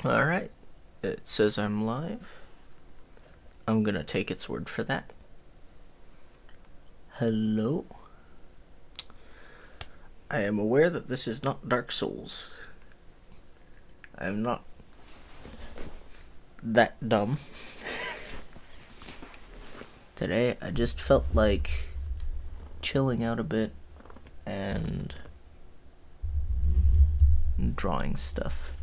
Alright, it says I'm live. I'm gonna take its word for that. Hello? I am aware that this is not Dark Souls. I am not that dumb. Today I just felt like chilling out a bit and drawing stuff.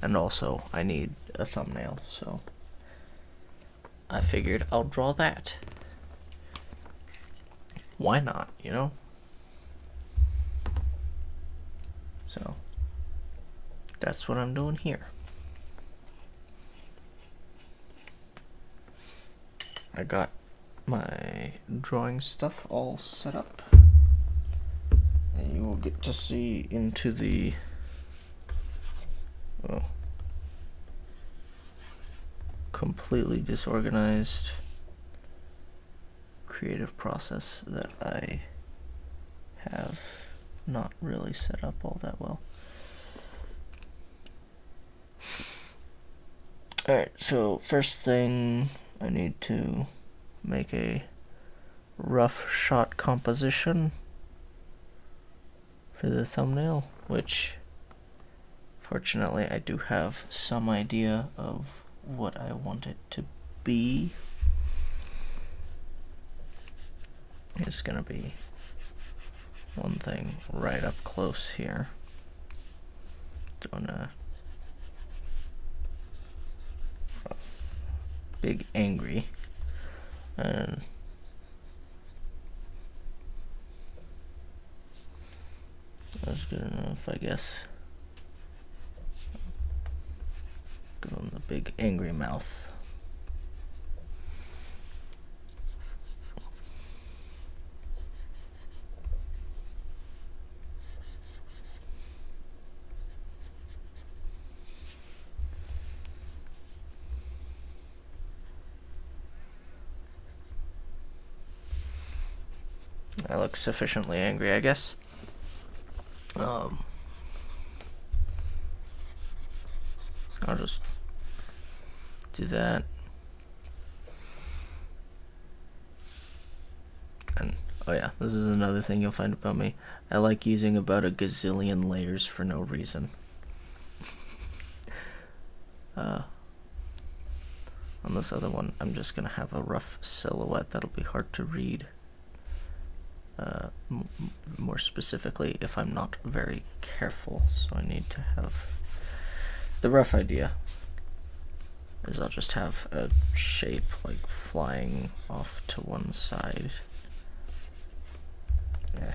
And also I need a thumbnail, so I figured I'll draw that. Why not, you know? So that's what I'm doing here. I got my drawing stuff all set up, and you will get to see into the completely disorganized creative process that I have not really set up all that well. Alright, so first thing, I need to make a rough shot composition for the thumbnail, which fortunately I do have some idea of what I want it to be. It's gonna be one thing right up close here. Doing a big angry, and that's good enough, I guess. Give him the big angry mouth. I look sufficiently angry, I guess. I'll just do that. And, oh yeah, this is another thing you'll find about me. I like using about a gazillion layers for no reason. On this other one, I'm just gonna have a rough silhouette that'll be hard to read. More specifically, if I'm not very careful. So I need to have the rough idea is I'll just have a shape like flying off to one side. Yeah.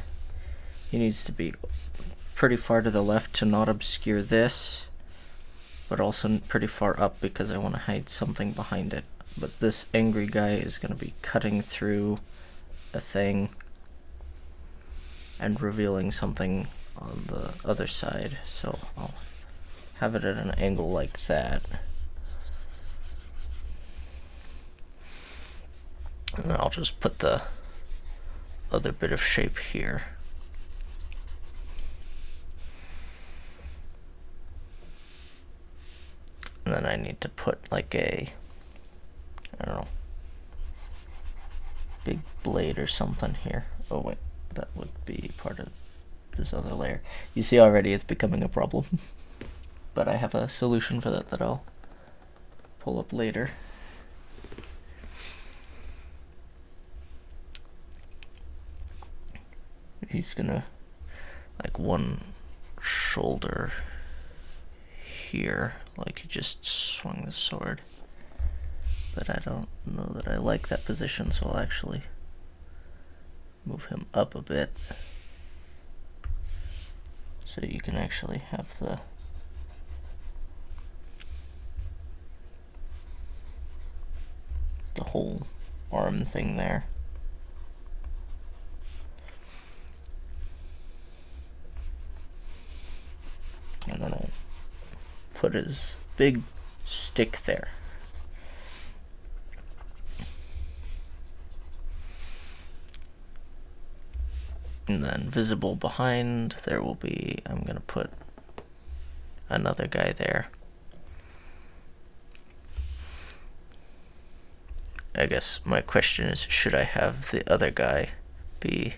He needs to be pretty far to the left to not obscure this, but also pretty far up because I want to hide something behind it. But this angry guy is going to be cutting through a thing and revealing something on the other side, so I'll have it at an angle like that. And I'll just put the other bit of shape here. And then I need to put like a, I don't know, big blade or something here. Oh wait, that would be part of this other layer. You see already it's becoming a problem. But I have a solution for that I'll pull up later. He's gonna, like, one shoulder here, like he just swung the sword. But I don't know that I like that position, so I'll actually move him up a bit so you can actually have the whole arm thing there. And then I'll put his big stick there. And then visible behind, there will be, I'm gonna put another guy there. I guess my question is, should I have the other guy be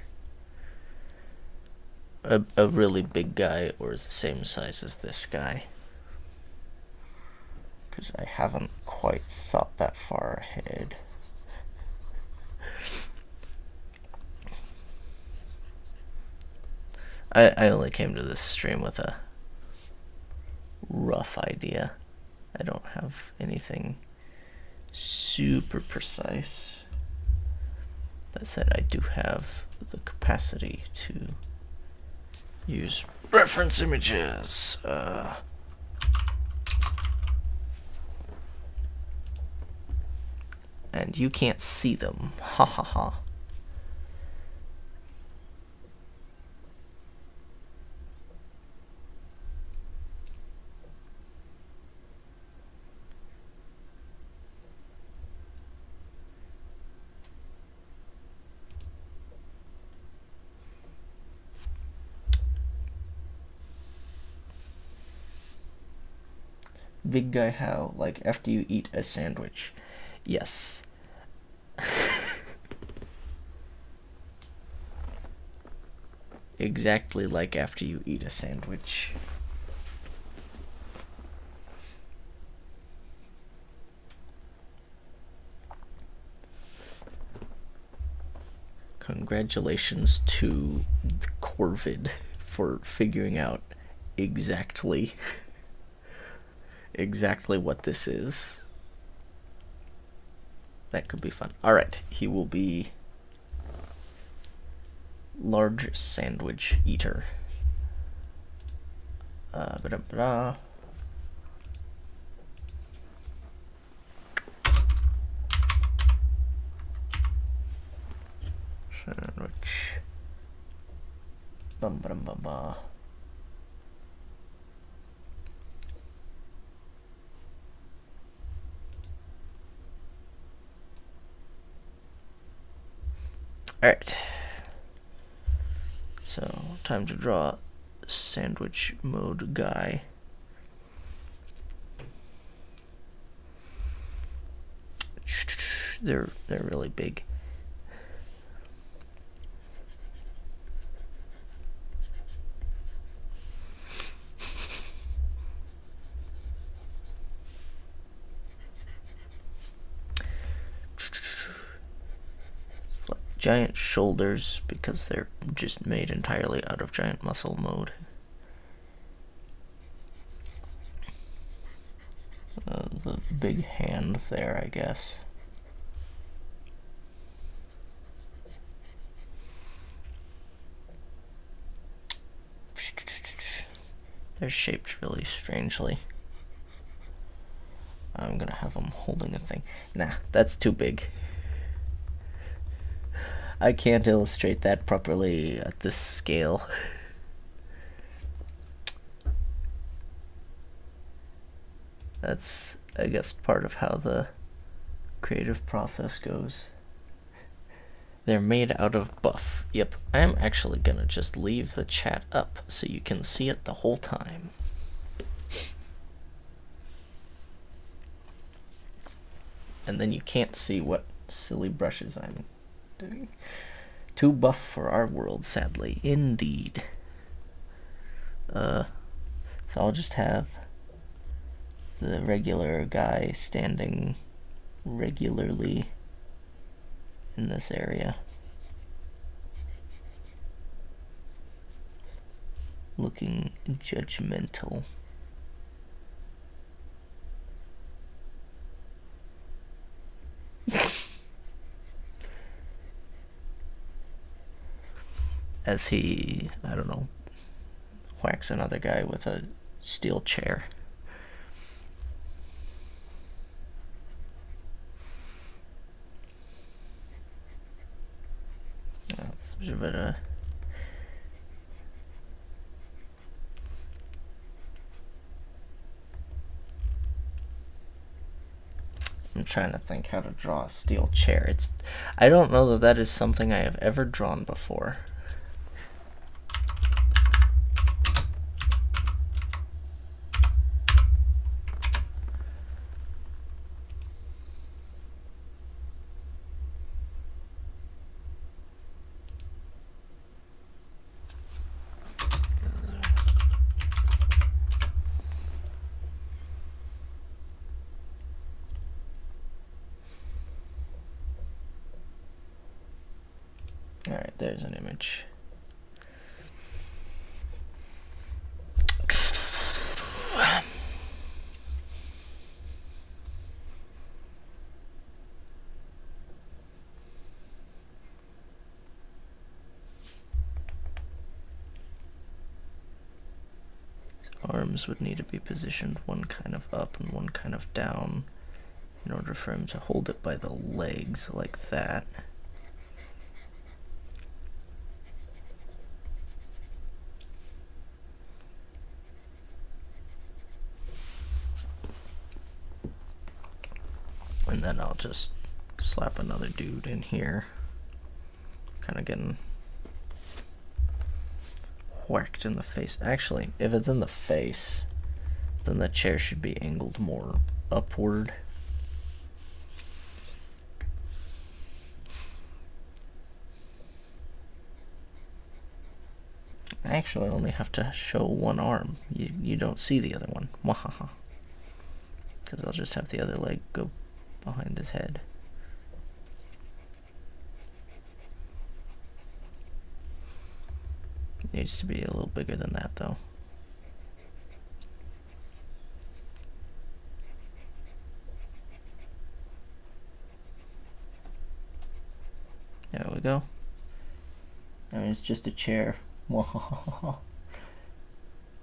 a really big guy or the same size as this guy? Because I haven't quite thought that far ahead. I only came to this stream with a rough idea. I don't have anything super precise. That said, I do have the capacity to use reference images. And you can't see them. Ha ha ha. Big guy how? Like after you eat a sandwich. Yes. Exactly like after you eat a sandwich. Congratulations to Corvid for figuring out exactly what this is. That could be fun. Alright, he will be large sandwich eater. Sandwich. Bum bum bum bum. Alright. So, time to draw sandwich mode guy. They're really big. Giant shoulders because they're just made entirely out of giant muscle mode. The big hand there, I guess. They're shaped really strangely. I'm gonna have them holding a thing. Nah, that's too big. I can't illustrate that properly at this scale. That's, I guess, part of how the creative process goes. They're made out of buff. Yep, I'm actually gonna just leave the chat up so you can see it the whole time. And then you can't see what silly brushes I'm doing. Too buff for our world, sadly. Indeed. So I'll just have the regular guy standing regularly in this area, looking judgmental. As he, I don't know, whacks another guy with a steel chair. That's a bit of... I'm trying to think how to draw a steel chair. I don't know that that is something I have ever drawn before. Alright, there's an image. Arms would need to be positioned one kind of up and one kind of down in order for him to hold it by the legs like that. And then I'll just slap another dude in here. Kind of getting whacked in the face. Actually, if it's in the face, then the chair should be angled more upward. I actually only have to show one arm. You don't see the other one. Wahaha. Because I'll just have the other leg go behind his head. It needs to be a little bigger than that, though. There we go. I mean, it's just a chair.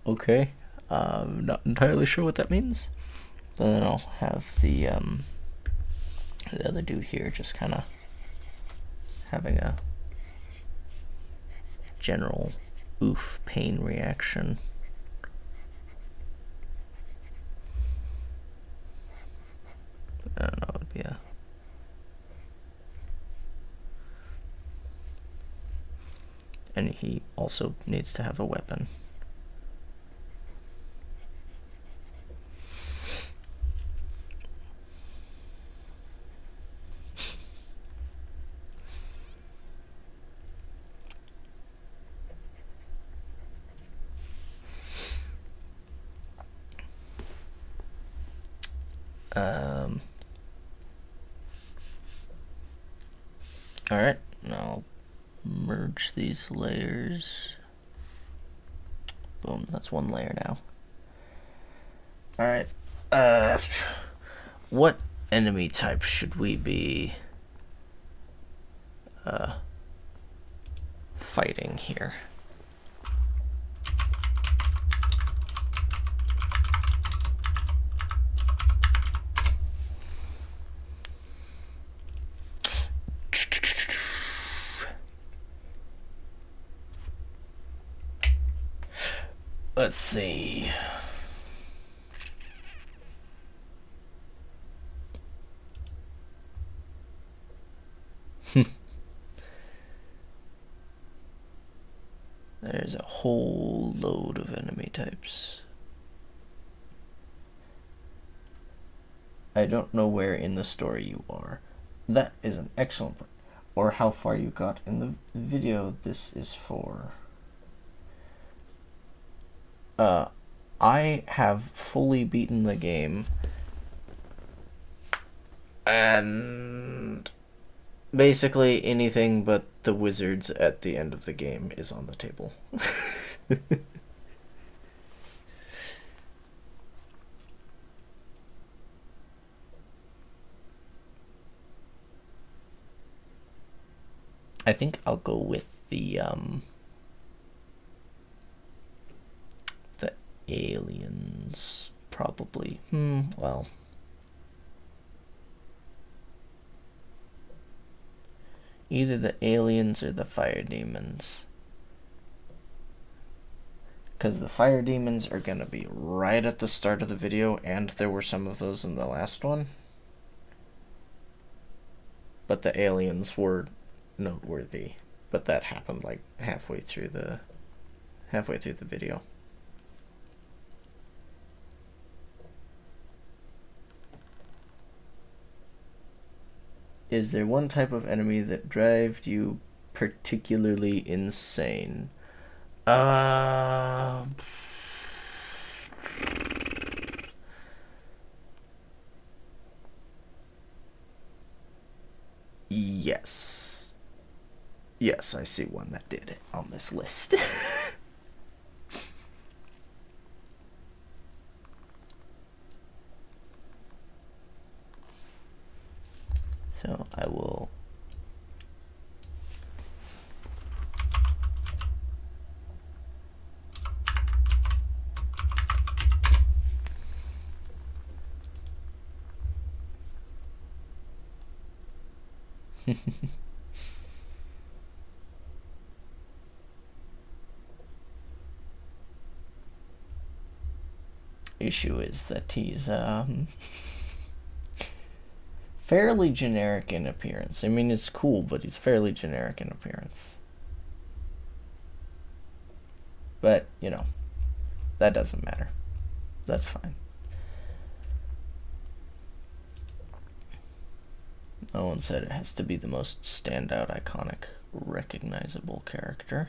Okay. I'm not entirely sure what that means. Then I'll have the other dude here just kind of having a general oof pain reaction. I don't know, it would be a... And he also needs to have a weapon. Alright, now I'll merge these layers. Boom, that's one layer now. Alright, what enemy type should we be fighting here? Let's see. There's a whole load of enemy types. I don't know where in the story you are. That is an excellent point. Or how far you got in the video this is for. I have fully beaten the game, and basically anything but the wizards at the end of the game is on the table. I think I'll go with the aliens, probably. Well, either the aliens or the fire demons, because the fire demons are gonna be right at the start of the video, and there were some of those in the last one, but the aliens were noteworthy, but that happened like halfway through the video. Is there one type of enemy that drives you particularly insane? Yes. Yes, I see one that did it on this list. So I will issue is that he's fairly generic in appearance. I mean, it's cool, but he's fairly generic in appearance. But, you know, that doesn't matter. That's fine. No one said it has to be the most standout, iconic, recognizable character.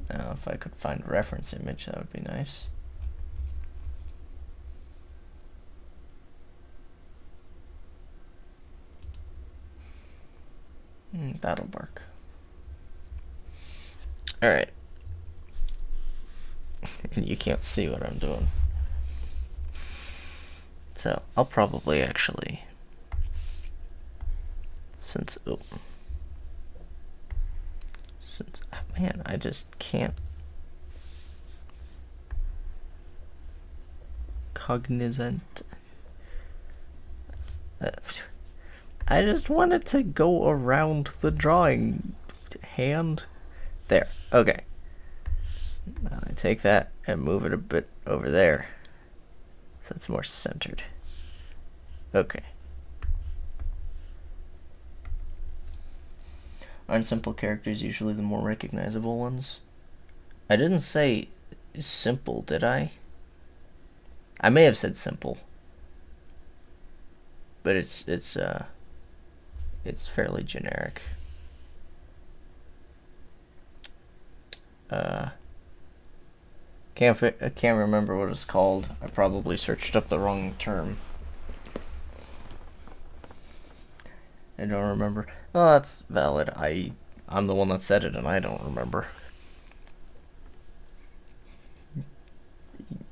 Now, if I could find a reference image, that would be nice. That'll work. Alright. And you can't see what I'm doing. So, I'll probably actually... Since... Man, I just can't... Cognizant... I just wanted to go around the drawing hand. There. Okay. Now I take that and move it a bit over there, so it's more centered. Okay. Aren't simple characters usually the more recognizable ones? I didn't say simple, did I? I may have said simple. But it's fairly generic. I can't remember what it's called. I probably searched up the wrong term. I don't remember. Oh, that's valid. I'm the one that said it and I don't remember.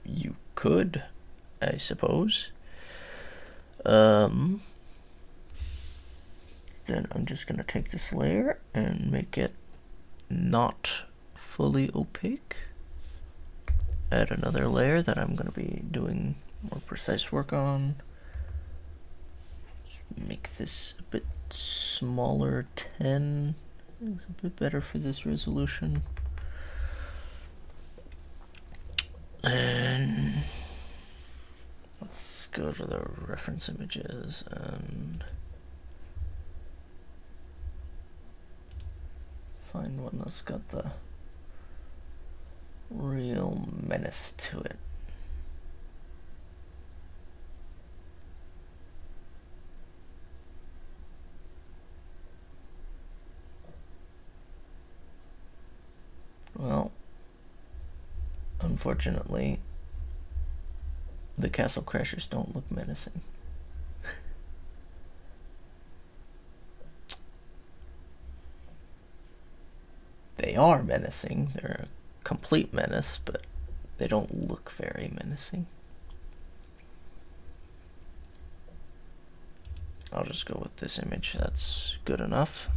You could, I suppose. Then I'm just gonna take this layer and make it not fully opaque. Add another layer that I'm gonna be doing more precise work on. Make this a bit smaller, 10. It's a bit better for this resolution. And let's go to the reference images and find one that's got the real menace to it. Well, unfortunately, the Castle Crashers don't look menacing. They are menacing. They're a complete menace, but they don't look very menacing. I'll just go with this image. That's good enough.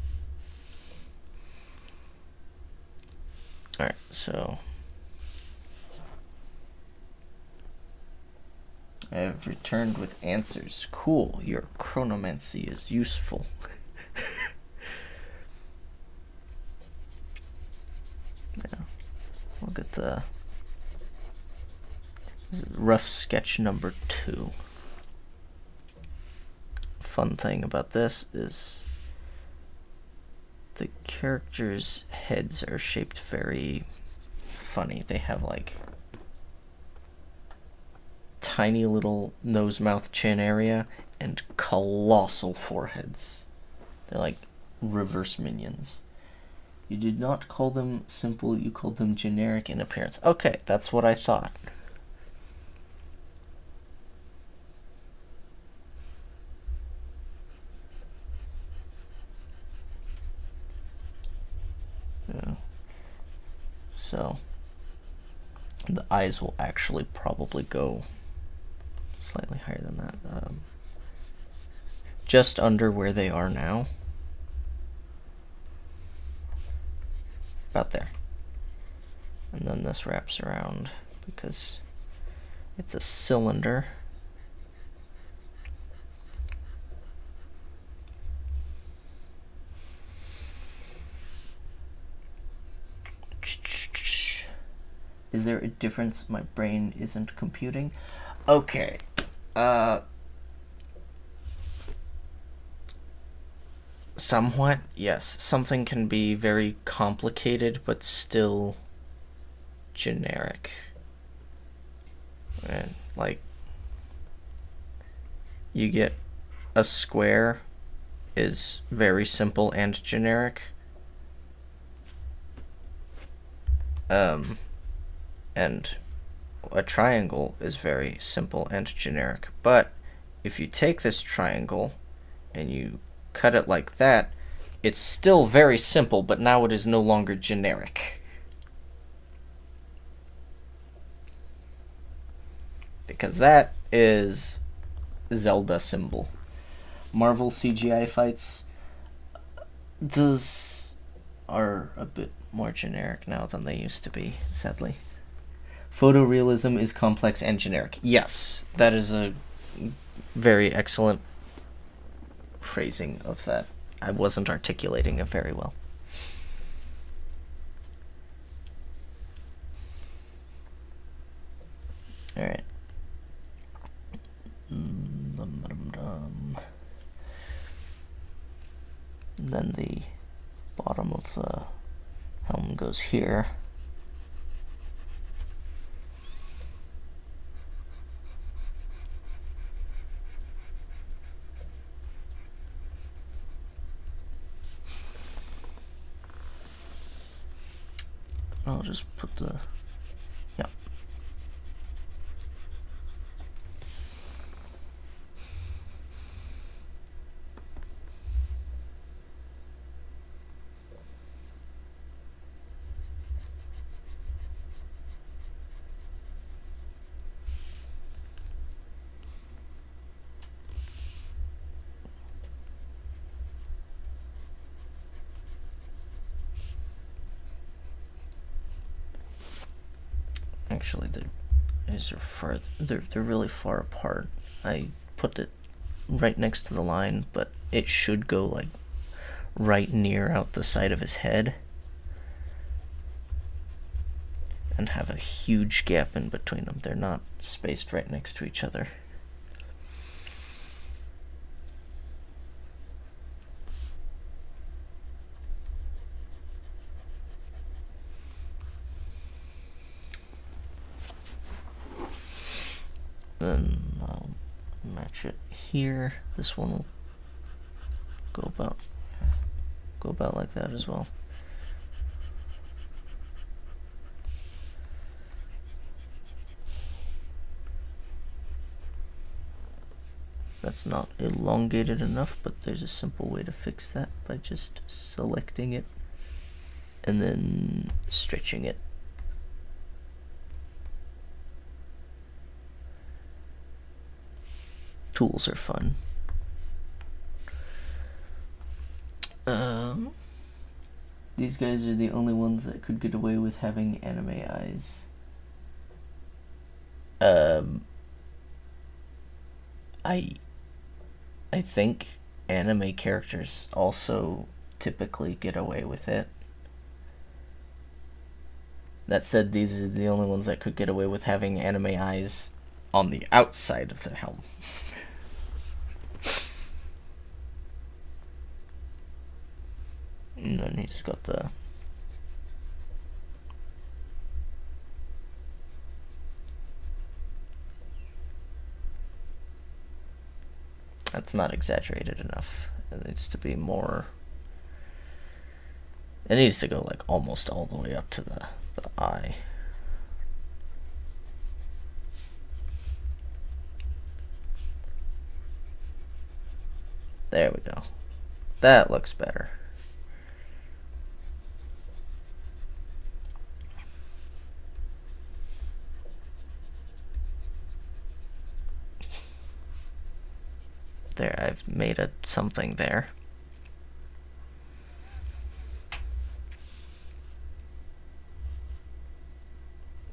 Alright, so I have returned with answers. Cool, your chronomancy is useful. Yeah, we'll get the rough sketch number 2. Fun thing about this is the characters' heads are shaped very funny. They have like tiny little nose, mouth, chin area and colossal foreheads. They're like reverse minions. You did not call them simple, you called them generic in appearance. Okay, that's what I thought. So the eyes will actually probably go slightly higher than that. Just under where they are now. About there. And then this wraps around because it's a cylinder. Is there a difference? My brain isn't computing. Okay. Somewhat, yes. Something can be very complicated, but still generic. And, like, you get a square is very simple and generic. And a triangle is very simple and generic. But if you take this triangle and you cut it like that, it's still very simple, but now it is no longer generic. Because that is Zelda symbol. Marvel CGI fights, those are a bit more generic now than they used to be, sadly. Photorealism is complex and generic. Yes, that is a very excellent phrasing of that. I wasn't articulating it very well. Alright. Then the bottom of the helm goes here. I'll just put the, yeah. Actually, they're really far apart. I put it right next to the line, but it should go like right near out the side of his head and have a huge gap in between them. They're not spaced right next to each other. Then I'll match it here. This one will go about like that as well. That's not elongated enough, but there's a simple way to fix that by just selecting it and then stretching it. Tools are fun. These guys are the only ones that could get away with having anime eyes. I think anime characters also typically get away with it. That said, these are the only ones that could get away with having anime eyes on the outside of their helm. And then he's got the that's not exaggerated enough. It needs to be more. It needs to go like almost all the way up to the eye. There we go. That looks better. There, I've made something there.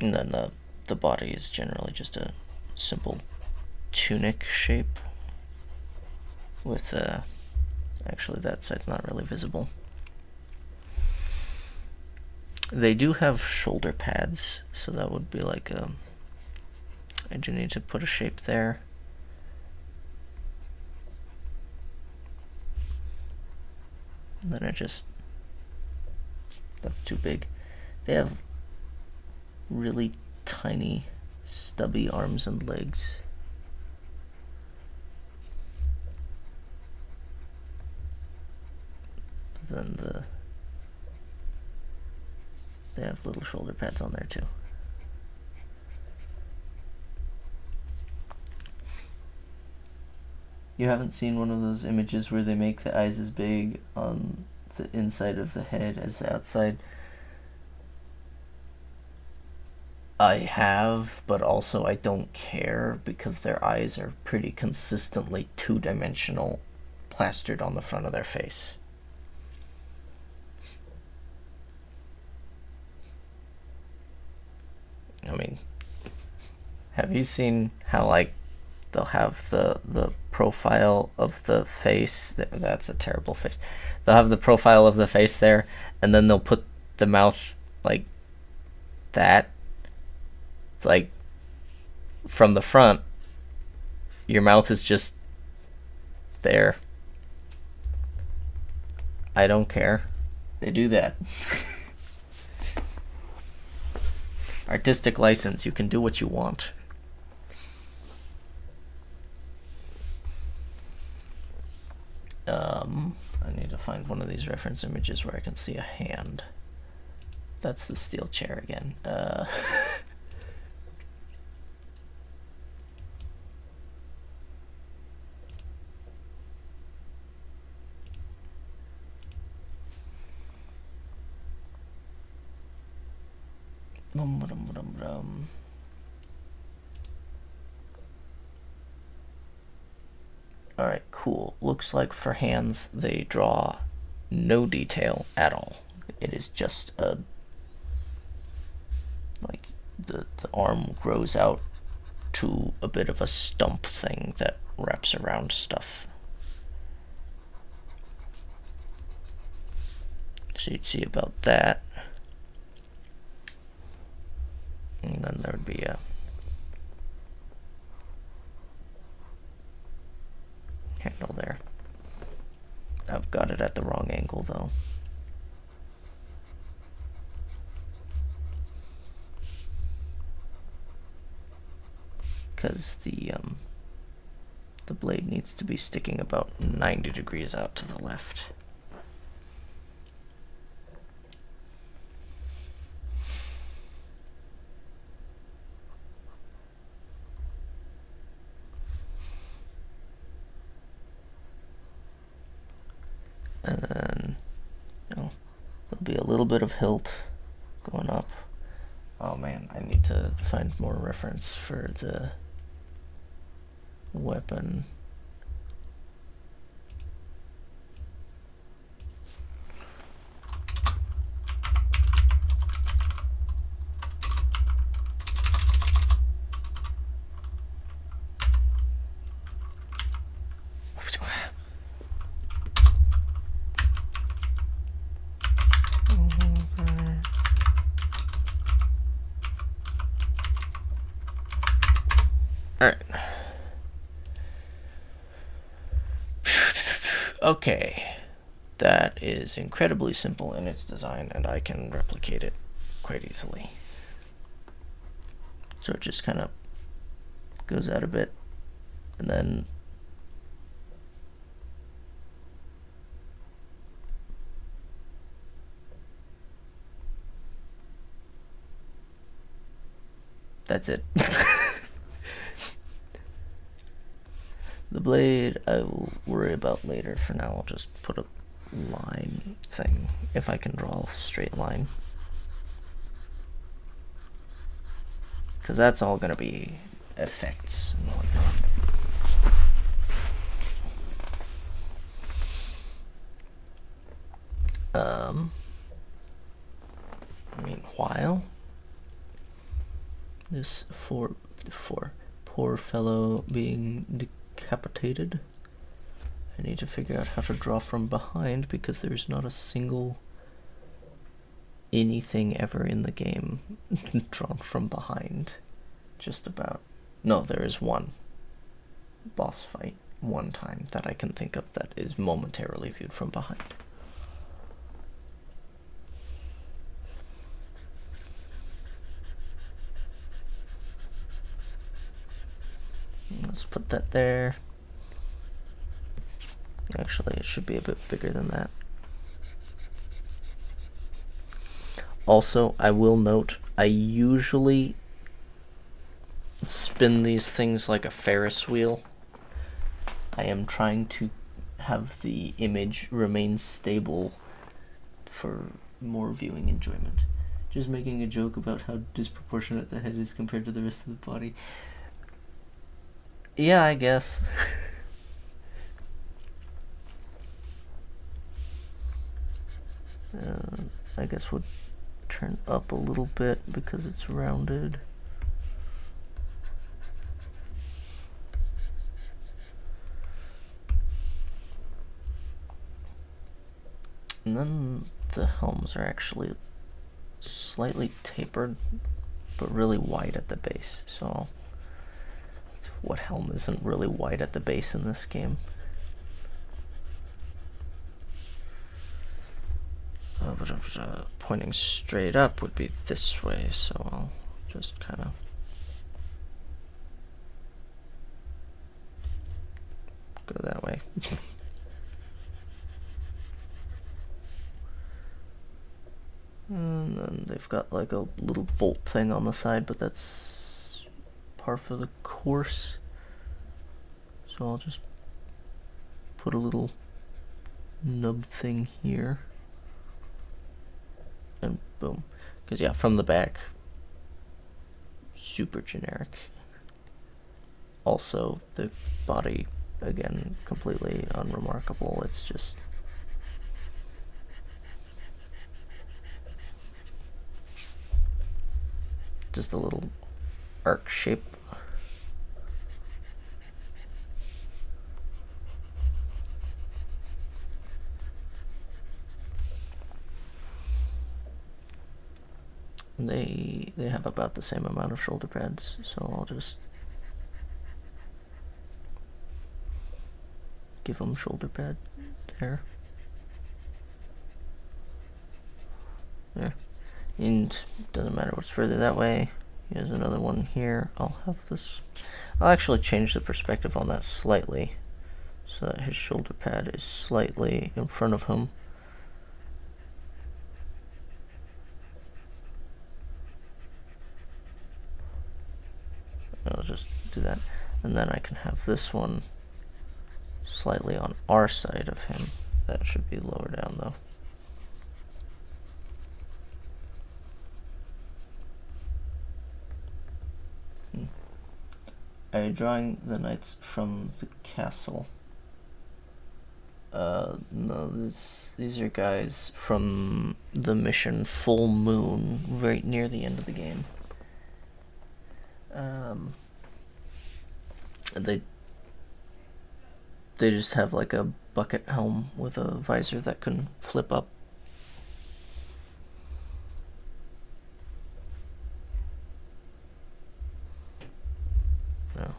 And then the body is generally just a simple tunic shape with actually that side's not really visible. They do have shoulder pads, so that would be like I do need to put a shape there. And then that's too big. They have really tiny, stubby arms and legs. Then they have little shoulder pads on there too. You haven't seen one of those images where they make the eyes as big on the inside of the head as the outside? I have, but also I don't care because their eyes are pretty consistently two-dimensional, plastered on the front of their face. I mean, have you seen how, like, they'll have the profile of the face? That's a terrible face. They'll have the profile of the face there, and then they'll put the mouth like that. It's like, from the front, your mouth is just there. I don't care. They do that. Artistic license, you can do what you want. I need to find one of these reference images where I can see a hand. That's the steel chair again. Alright, cool. Looks like for hands they draw no detail at all. It is just like the arm grows out to a bit of a stump thing that wraps around stuff. So you'd see about that. And then there would be a handle there. I've got it at the wrong angle though. Because the blade needs to be sticking about 90 degrees out to the left. And then, there'll be a little bit of hilt going up. Oh man, I need to find more reference for the weapon. Alright. Okay. That is incredibly simple in its design, and I can replicate it quite easily. So it just kind of goes out a bit, and then that's it. The blade I will worry about later. For now, I'll just put a line thing, if I can draw a straight line. Because that's all going to be effects and whatnot. Meanwhile, this poor fellow being decapitated, I need to figure out how to draw from behind because there's not a single anything ever in the game drawn from behind. Just about. No, there is one boss fight one time that I can think of that is momentarily viewed from behind. Let's put that there. Actually, it should be a bit bigger than that. Also, I will note, I usually spin these things like a Ferris wheel. I am trying to have the image remain stable for more viewing enjoyment. Just making a joke about how disproportionate the head is compared to the rest of the body. Yeah, I guess. I guess we'll turn up a little bit because it's rounded. And then the helms are actually slightly tapered, but really wide at the base. So, what helm isn't really wide at the base in this game? Pointing straight up would be this way, so I'll just kind of go that way. And then they've got like a little bolt thing on the side, but that's par for the course. So I'll just put a little nub thing here. And boom. Because yeah, from the back, super generic. Also, the body, again, completely unremarkable. It's just a little arc shape. They have about the same amount of shoulder pads, so I'll just give them shoulder pad there. There. And doesn't matter what's further that way. Here's another one here. I'll have this. I'll actually change the perspective on that slightly so that his shoulder pad is slightly in front of him. I'll just do that. And then I can have this one slightly on our side of him. That should be lower down though. Are you drawing the knights from the castle? No, these are guys from the mission Full Moon, right near the end of the game. They just have like a bucket helm with a visor that can flip up. No.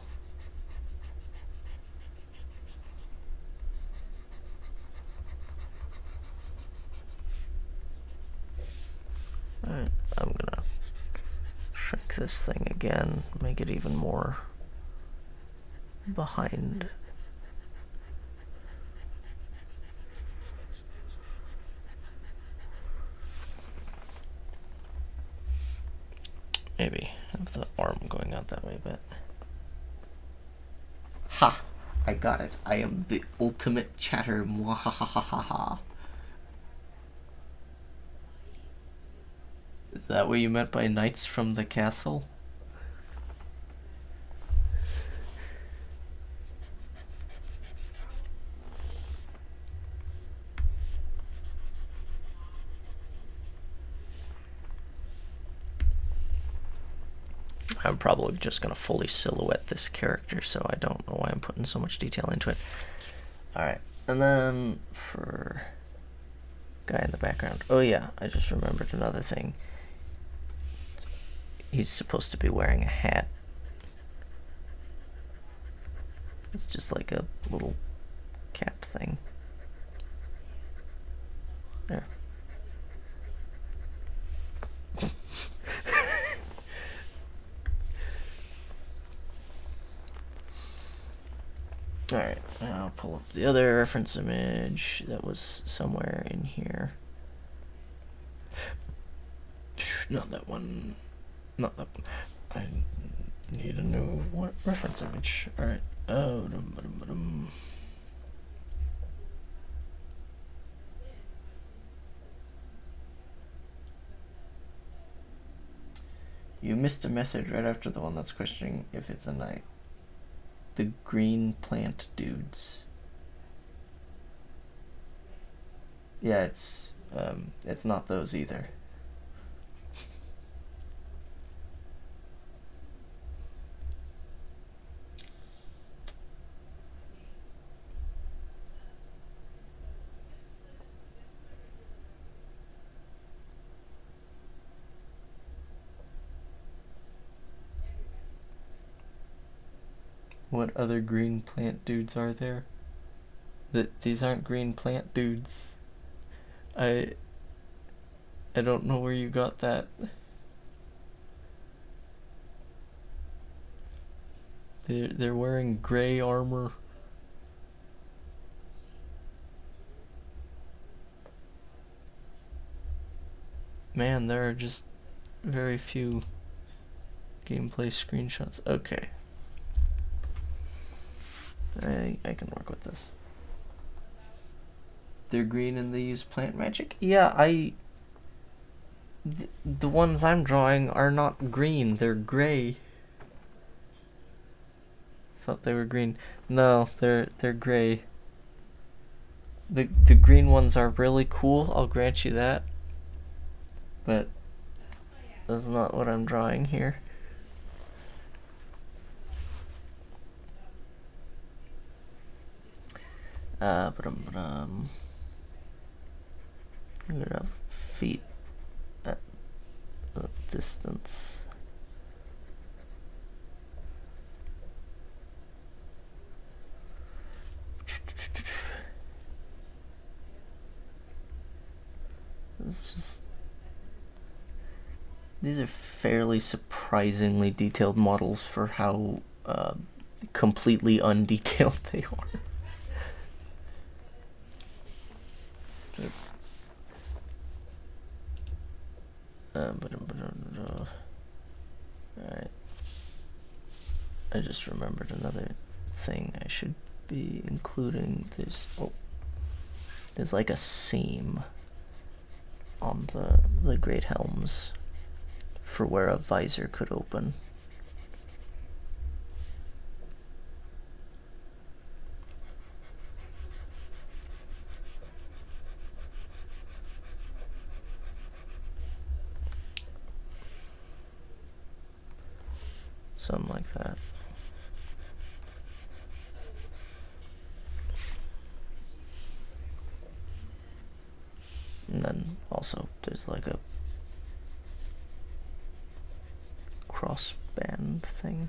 Alright, I'm gonna shrink this thing again, make it even more behind. Maybe have the arm going out that way, but ha! I got it. I am the ultimate chatter. Mwahahaha. Is that what you meant by knights from the castle? I'm probably just going to fully silhouette this character, so I don't know why I'm putting so much detail into it. Alright, and then for guy in the background. Oh yeah, I just remembered another thing. He's supposed to be wearing a hat. It's just like a little cap thing. There. Alright, I'll pull up the other reference image that was somewhere in here. Not that one. Not that one. I need a new reference image. Alright. Oh, you missed a message right after the one that's questioning if it's a knight. The green plant dudes. Yeah, it's not those either. What other green plant dudes are there? These aren't green plant dudes. I don't know where you got that. They're wearing gray armor. Man, there are just very few gameplay screenshots. Okay. I can work with this. They're green and they use plant magic? Yeah, the ones I'm drawing are not green, they're gray. Thought they were green. No, they're gray. The green ones are really cool, I'll grant you that. But that's not what I'm drawing here. I'm gonna have feet at a distance. It's just, these are fairly surprisingly detailed models for how completely undetailed they are. Alright. I just remembered another thing I should be including. There's like a seam on the great helms for where a visor could open. Something like that. And then also there's like a crossband thing.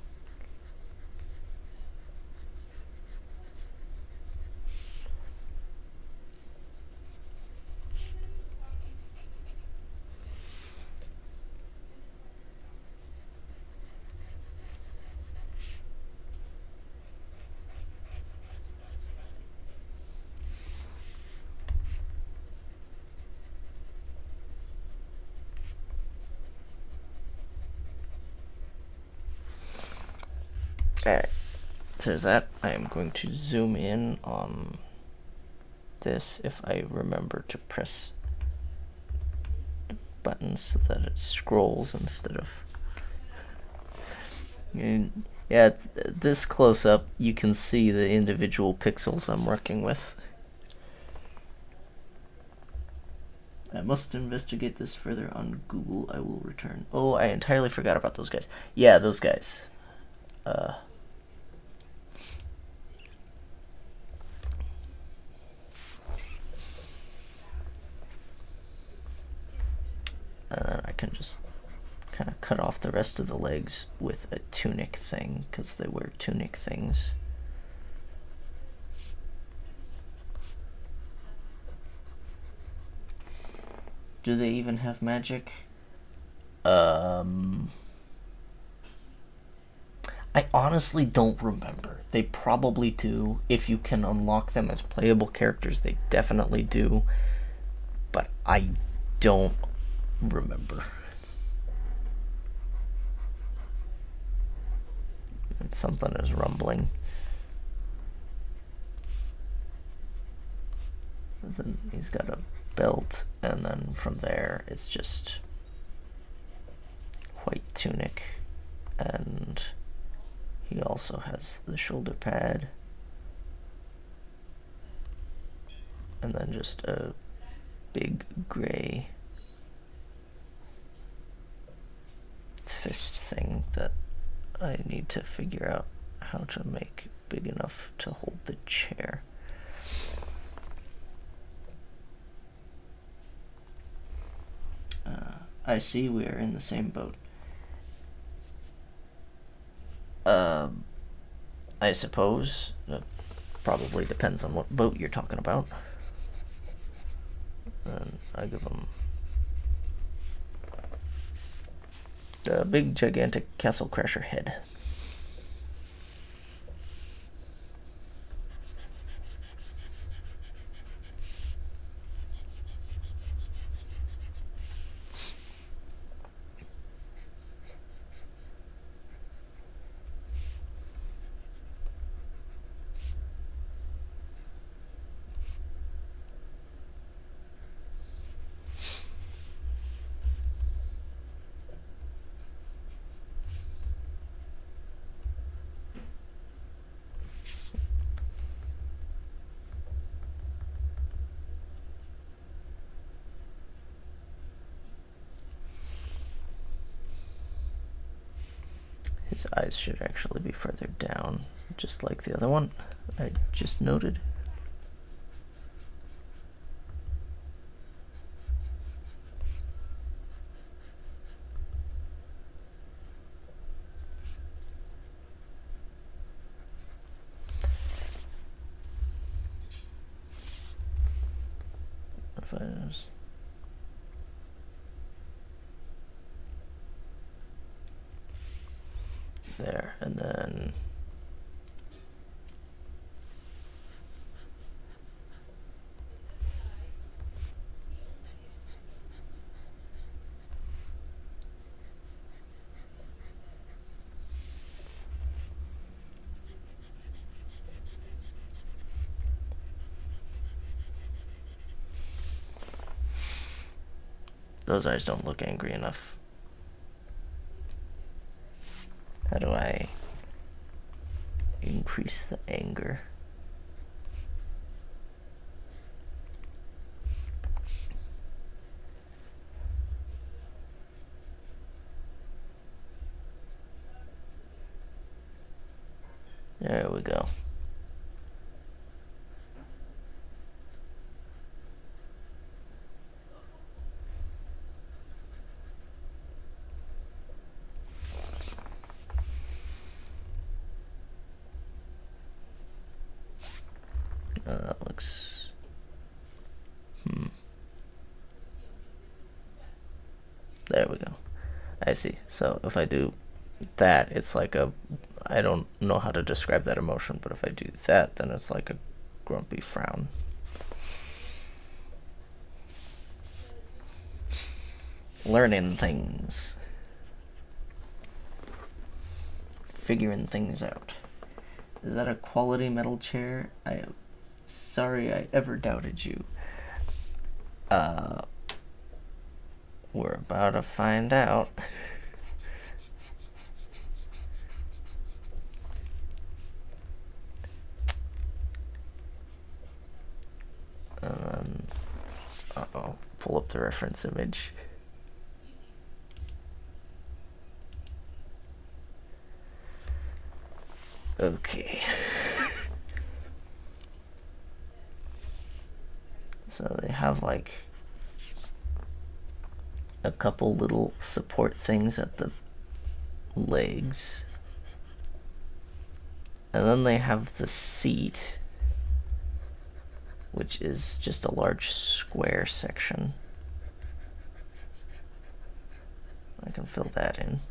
Alright, so there's that. I am going to zoom in on this if I remember to press the buttons so that it scrolls instead of... And yeah, this close up you can see the individual pixels I'm working with. I must investigate this further on Google. I will return. Oh, I entirely forgot about those guys. Yeah, those guys. And then I can just kind of cut off the rest of the legs with a tunic thing, because they wear tunic things. Do they even have magic? I honestly don't remember. They probably do. If you can unlock them as playable characters, they definitely do. But I don't remember. And something is rumbling. And then he's got a belt, and then from there it's just white tunic, and he also has the shoulder pad, and then just a big gray fist thing that I need to figure out how to make big enough to hold the chair. I see we are in the same boat. I suppose. That probably depends on what boat you're talking about. And I give him the big, gigantic Castle Crasher head. His eyes should actually be further down, just like the other one I just noted. If I just... there, and then those eyes don't look angry enough. How do I increase the anger? There we go. That looks... There we go. I see. So if I do that, it's like a... I don't know how to describe that emotion, but if I do that, then it's like a grumpy frown. Learning things. Figuring things out. Is that a quality metal chair? I am sorry I ever doubted you. We're about to find out. And then, pull up the the reference image. Okay. So they have like a couple little support things at the legs. And then they have the seat, which is just a large square section. I can fill that in.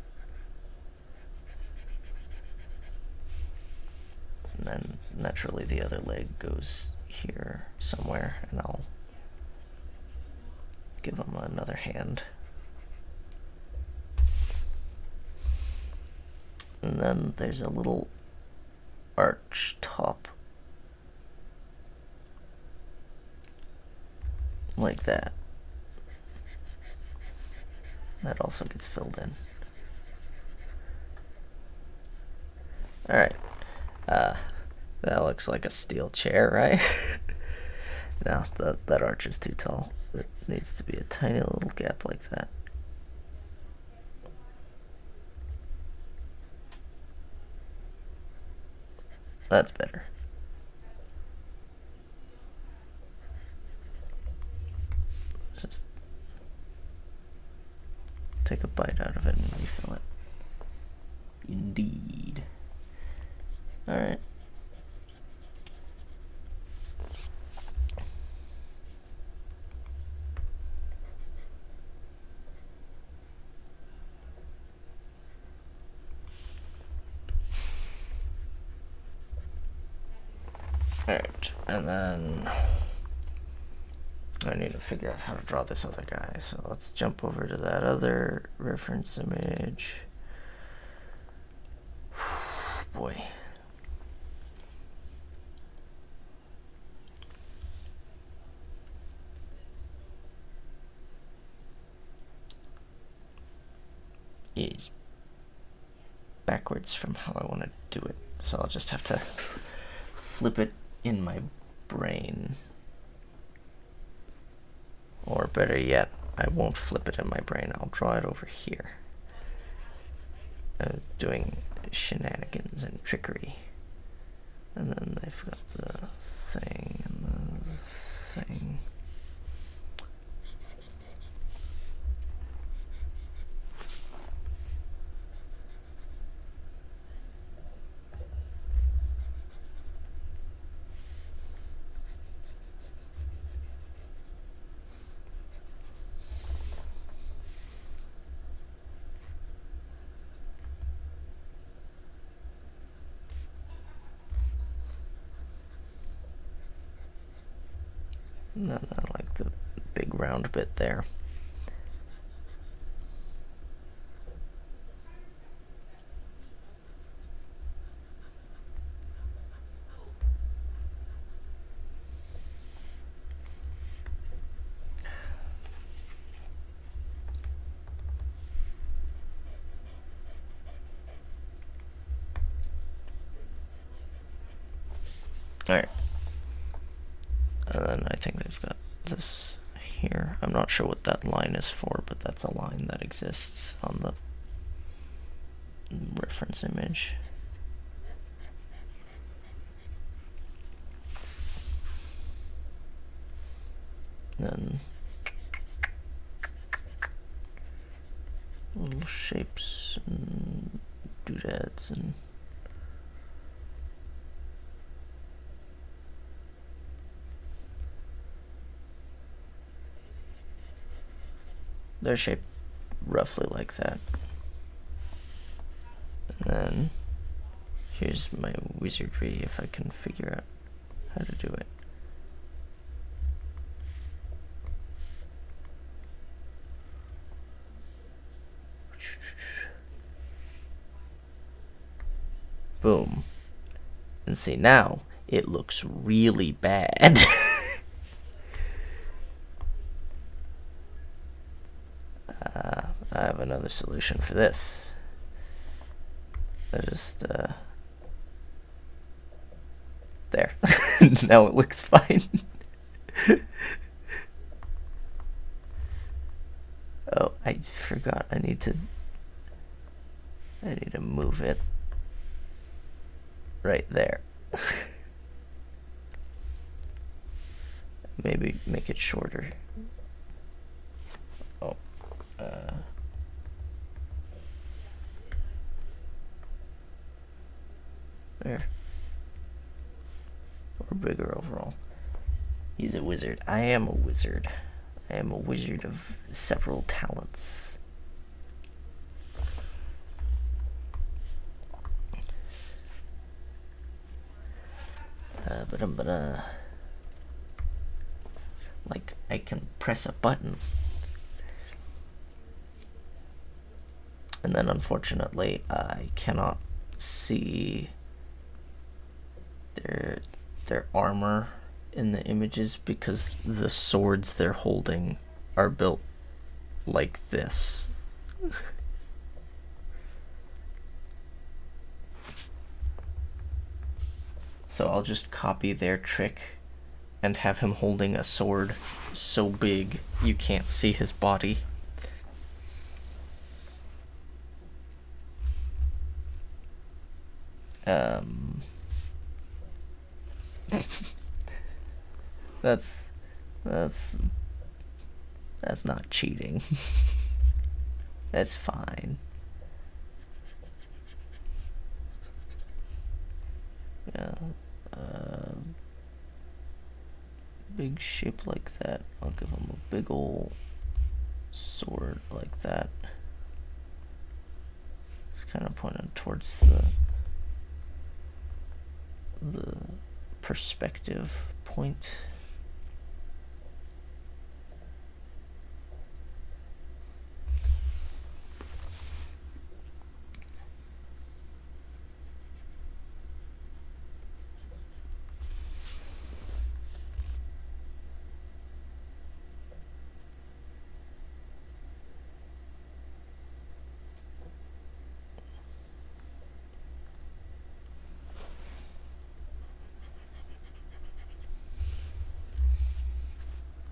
And then naturally the other leg goes here somewhere, and I'll give them another hand. And then there's a little arch top like that. That also gets filled in. Alright. That looks like a steel chair, right? No, that arch is too tall. It needs to be a tiny little gap like that. That's better. Just take a bite out of it and refill it. Indeed. Alright. Alright, and then I need to figure out how to draw this other guy, so let's jump over to that other reference image. Boy. Is backwards from how I want to do it, so I'll just have to flip it in my brain. Or better yet, I won't flip it in my brain, I'll draw it over here. Doing shenanigans and trickery. And then they've got the thing and the thing. And then I like the big round bit there. Alright. And then I think they've got this here. I'm not sure what that line is for, but that's a line that exists on the reference image. Then little shapes and doodads and they're shaped roughly like that. And then here's my wizardry if I can figure out how to do it. Boom. And see, now it looks really bad. I have another solution for this. I just, there. Now it looks fine. Oh, I forgot. I need to move it right there. Maybe make it shorter. Oh, there. Or bigger overall. He's a wizard. I am a wizard. I am a wizard of several talents. But I'm gonna... Like, I can press a button. And then, unfortunately, I cannot see their armor in the images because the swords they're holding are built like this. So I'll just copy their trick and have him holding a sword so big you can't see his body. That's not cheating. That's fine. Yeah. Big shape like that. I'll give him a big ol' sword like that. It's kind of pointed towards the perspective point.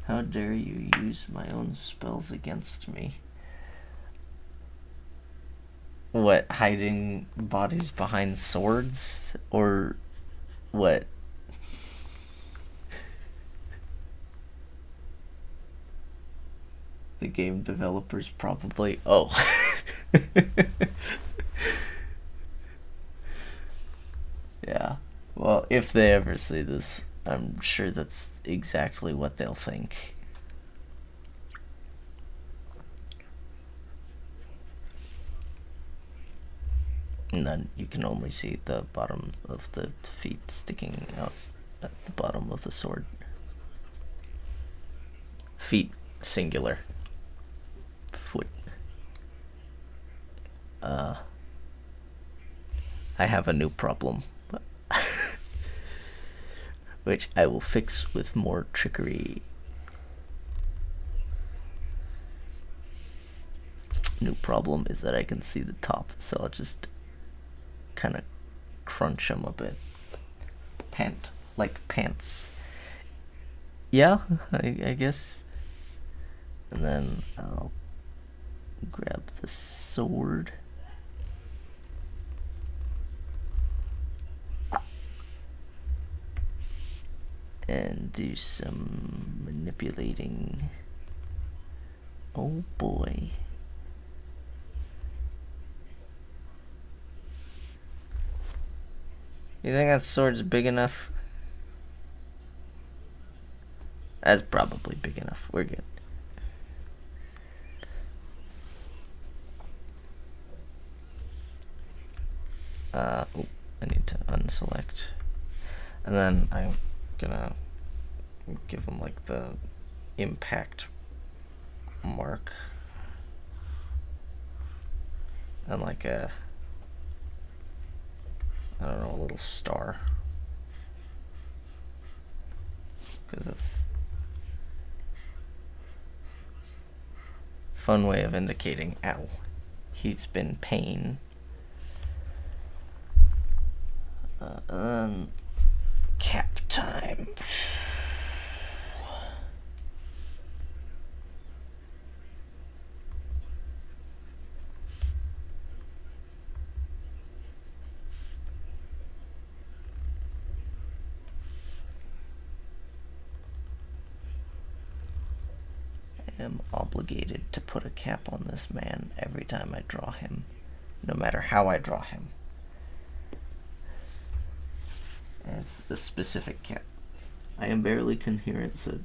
How dare you use my own spells against me? What, hiding bodies behind swords? Or what? The game developers probably... Oh. Yeah. Well, if they ever see this, I'm sure that's exactly what they'll think. And then you can only see the bottom of the feet sticking out at the bottom of the sword. Feet, singular. Foot. I have a new problem. Which I will fix with more trickery. New problem is that I can see the top, so I'll just kind of crunch them a bit. Like pants. Yeah, I guess. And then I'll grab the sword. And do some manipulating. Oh boy. You think that sword's big enough? That's probably big enough. We're good. Oh, I need to unselect. And then I'm gonna give him like the impact mark. And like a, I don't know, a little star. Because it's a fun way of indicating, ow, he's been pain. Cap time. am obligated to put a cap on this man every time I draw him, no matter how I draw him. It's the specific cap. I am barely coherent, so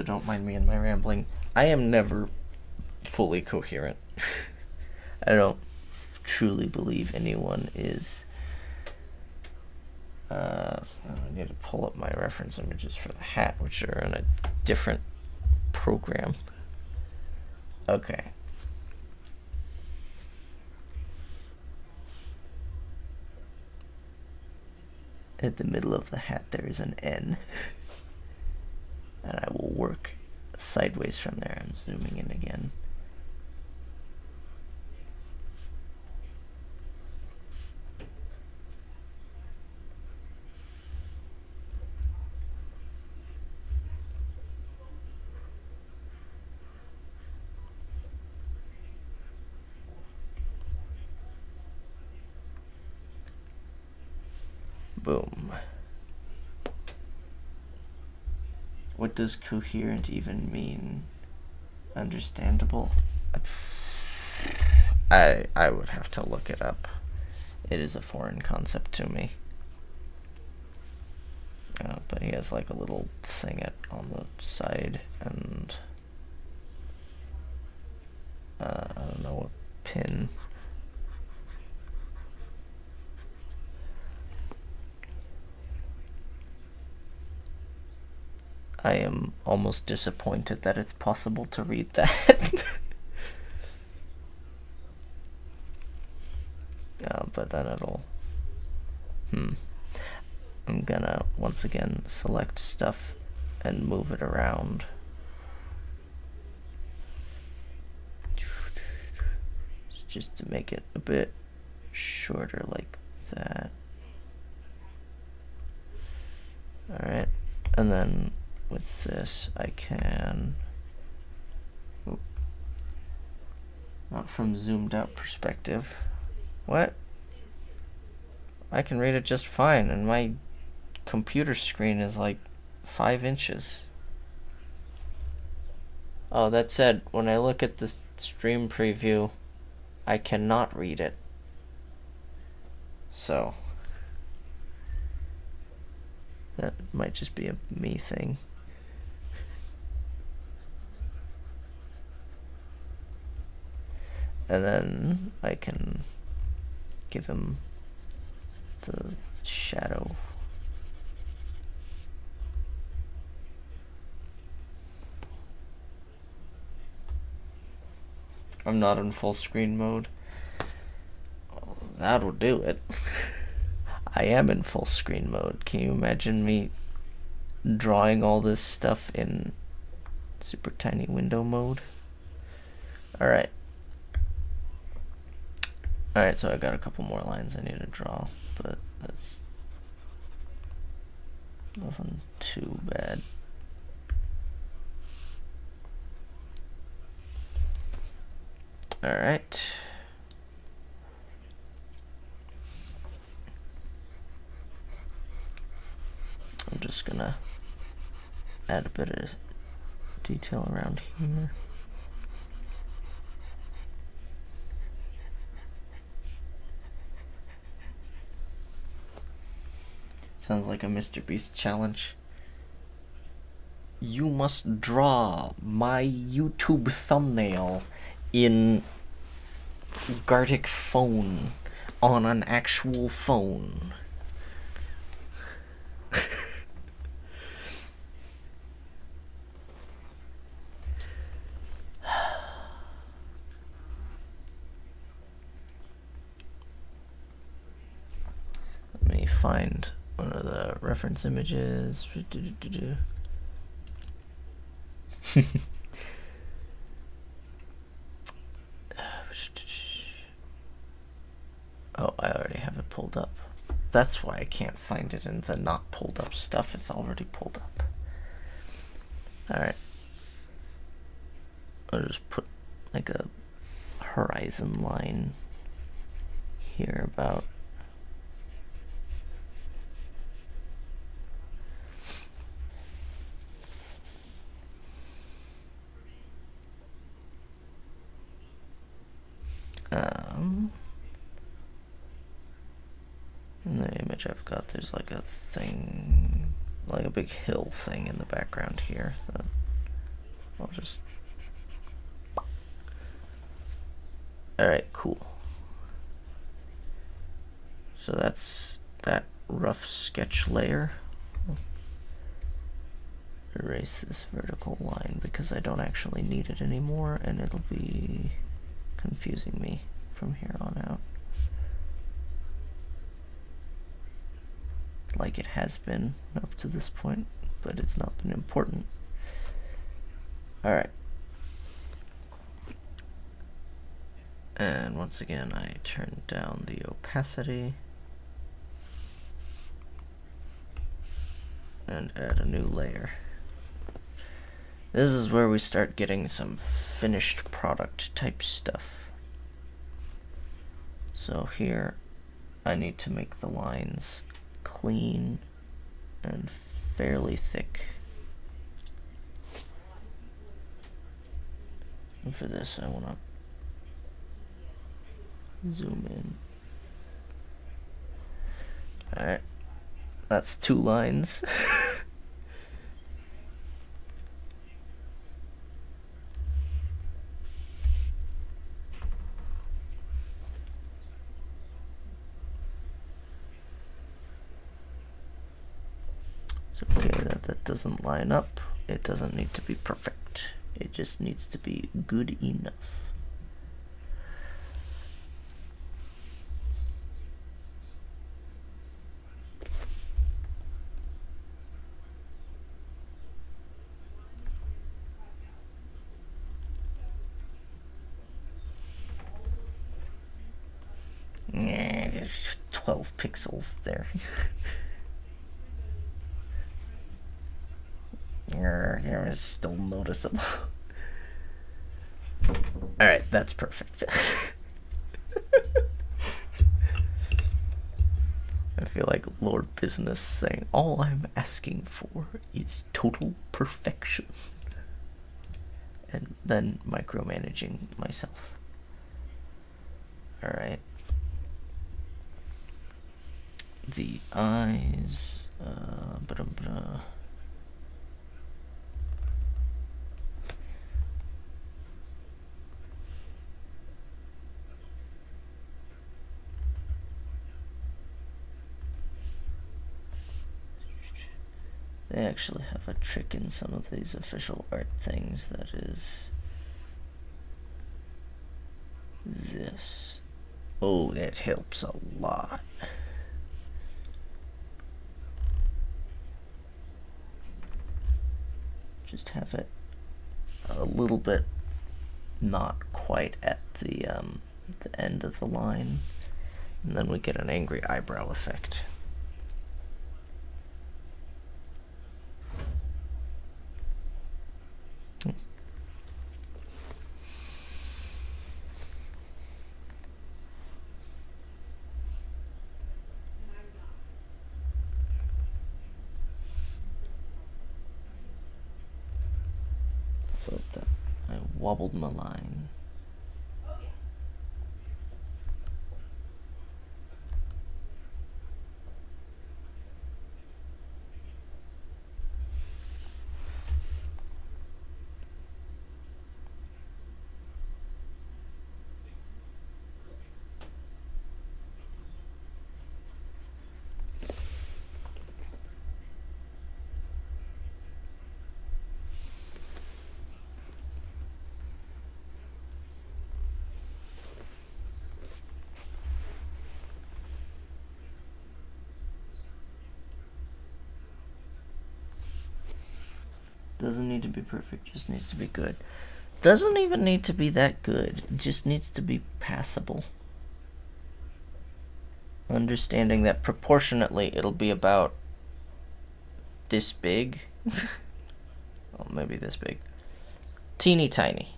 don't mind me in my rambling. I am never fully coherent. I don't truly believe anyone is. I need to pull up my reference images for the hat, which are in a different program. Okay. At the middle of the hat there is an N. And I will work sideways from there. I'm zooming in again. Boom. What does coherent even mean? Understandable? I would have to look it up. It is a foreign concept to me. But he has like a little thing on the side, and I don't know, a pin. I am almost disappointed that it's possible to read that. But then it'll... I'm gonna, once again, select stuff and move it around. Just to make it a bit shorter like that. Alright, and then with this I can, not from zoomed out perspective. What? I can read it just fine, and my computer screen is like 5 inches. Oh, that said, when I look at this stream preview, I cannot read it. So that might just be a me thing. And then I can give him the shadow. I'm not in full screen mode. Oh, that'll do it. I am in full screen mode. Can you imagine me drawing all this stuff in super tiny window mode? Alright. Alright, so I got a couple more lines I need to draw, but that's nothing too bad. Alright. I'm just gonna add a bit of detail around here. Sounds like a Mr. Beast challenge. You must draw my YouTube thumbnail in Gartic phone on an actual phone. Let me find one of the reference images. Oh, I already have it pulled up. That's why I can't find it in the not pulled up stuff. It's already pulled up. Alright. I'll just put like a horizon line here about. In the image I've got, there's like a thing, like a big hill thing in the background here that I'll just... Alright, cool. So that's that rough sketch layer. Erase this vertical line because I don't actually need it anymore, and it'll be confusing me from here on out. Like it has been up to this point, but it's not been important. Alright. And once again, I turn down the opacity and add a new layer. This is where we start getting some finished product type stuff. So here, I need to make the lines clean and fairly thick. And for this, I want to zoom in. Alright, that's 2 lines. It's okay that that doesn't line up. It doesn't need to be perfect. It just needs to be good enough. Yeah, there's 12 pixels there. It's still noticeable. Alright, that's perfect. I feel like Lord Business saying, all I'm asking for is total perfection. And then micromanaging myself. Alright. The eyes. They actually have a trick in some of these official art things that is this. Oh, that helps a lot. Just have it a little bit not quite at the end of the line, and then we get an angry eyebrow effect. But I wobbled my line. Doesn't need to be perfect, just needs to be good. Doesn't even need to be that good, it just needs to be passable. Understanding that proportionately it'll be about this big. Well, maybe this big. Teeny tiny.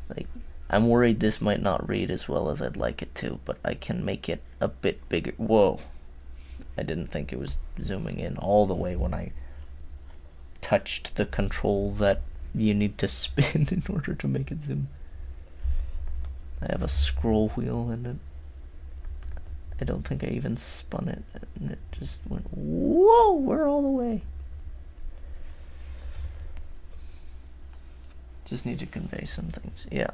Like, I'm worried this might not read as well as I'd like it to, but I can make it a bit bigger. Whoa. I didn't think it was zooming in all the way when I touched the control that you need to spin in order to make it zoom. I have a scroll wheel and it, I don't think I even spun it, and it just went, whoa, we're all the way. Just need to convey some things, yeah.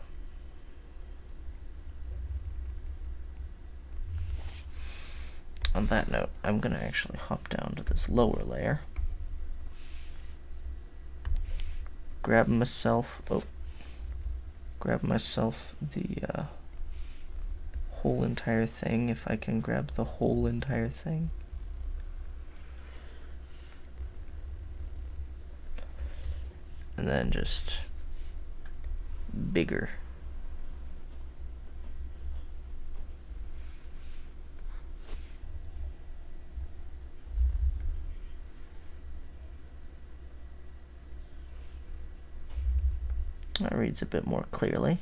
On that note, I'm gonna actually hop down to this lower layer. Grab myself the whole entire thing, if I can grab the whole entire thing. And then just bigger. That reads a bit more clearly.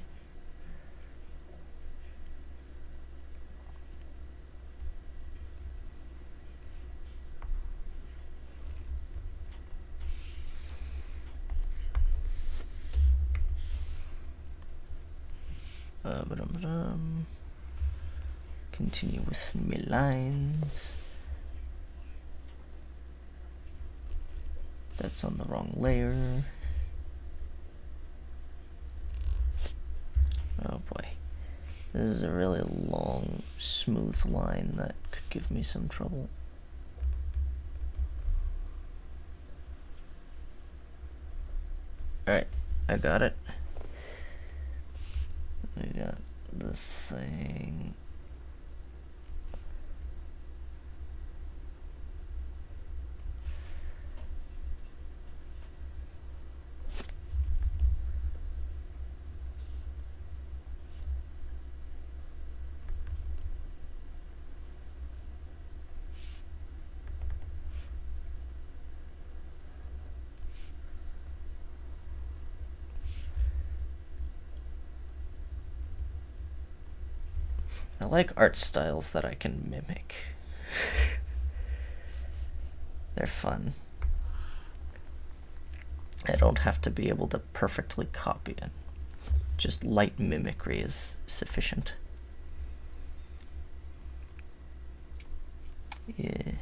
Continue with my lines. That's on the wrong layer. Oh boy. This is a really long, smooth line that could give me some trouble. Alright, I got it. We got this thing. I like art styles that I can mimic. They're fun. I don't have to be able to perfectly copy it. Just light mimicry is sufficient. Yeah.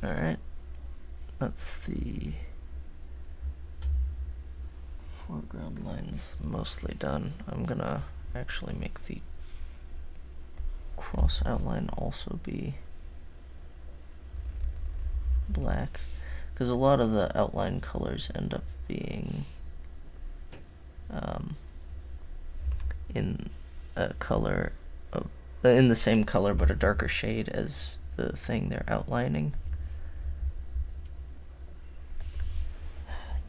Alright, that's the foreground lines mostly done. I'm gonna actually make the cross outline also be black, because a lot of the outline colors end up being in a color of in the same color but a darker shade as the thing they're outlining.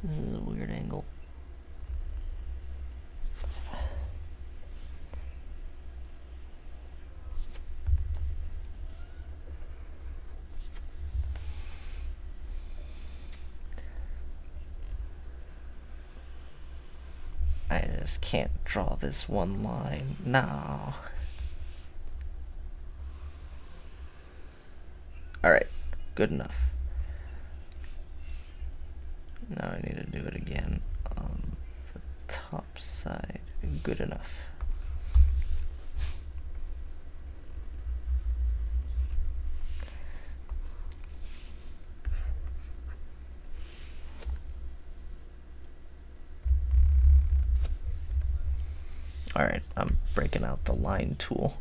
This is a weird angle. I just can't draw this one line. No. Alright, good enough. Now I need to do it again on the top side. Good enough. Alright, I'm breaking out the line tool.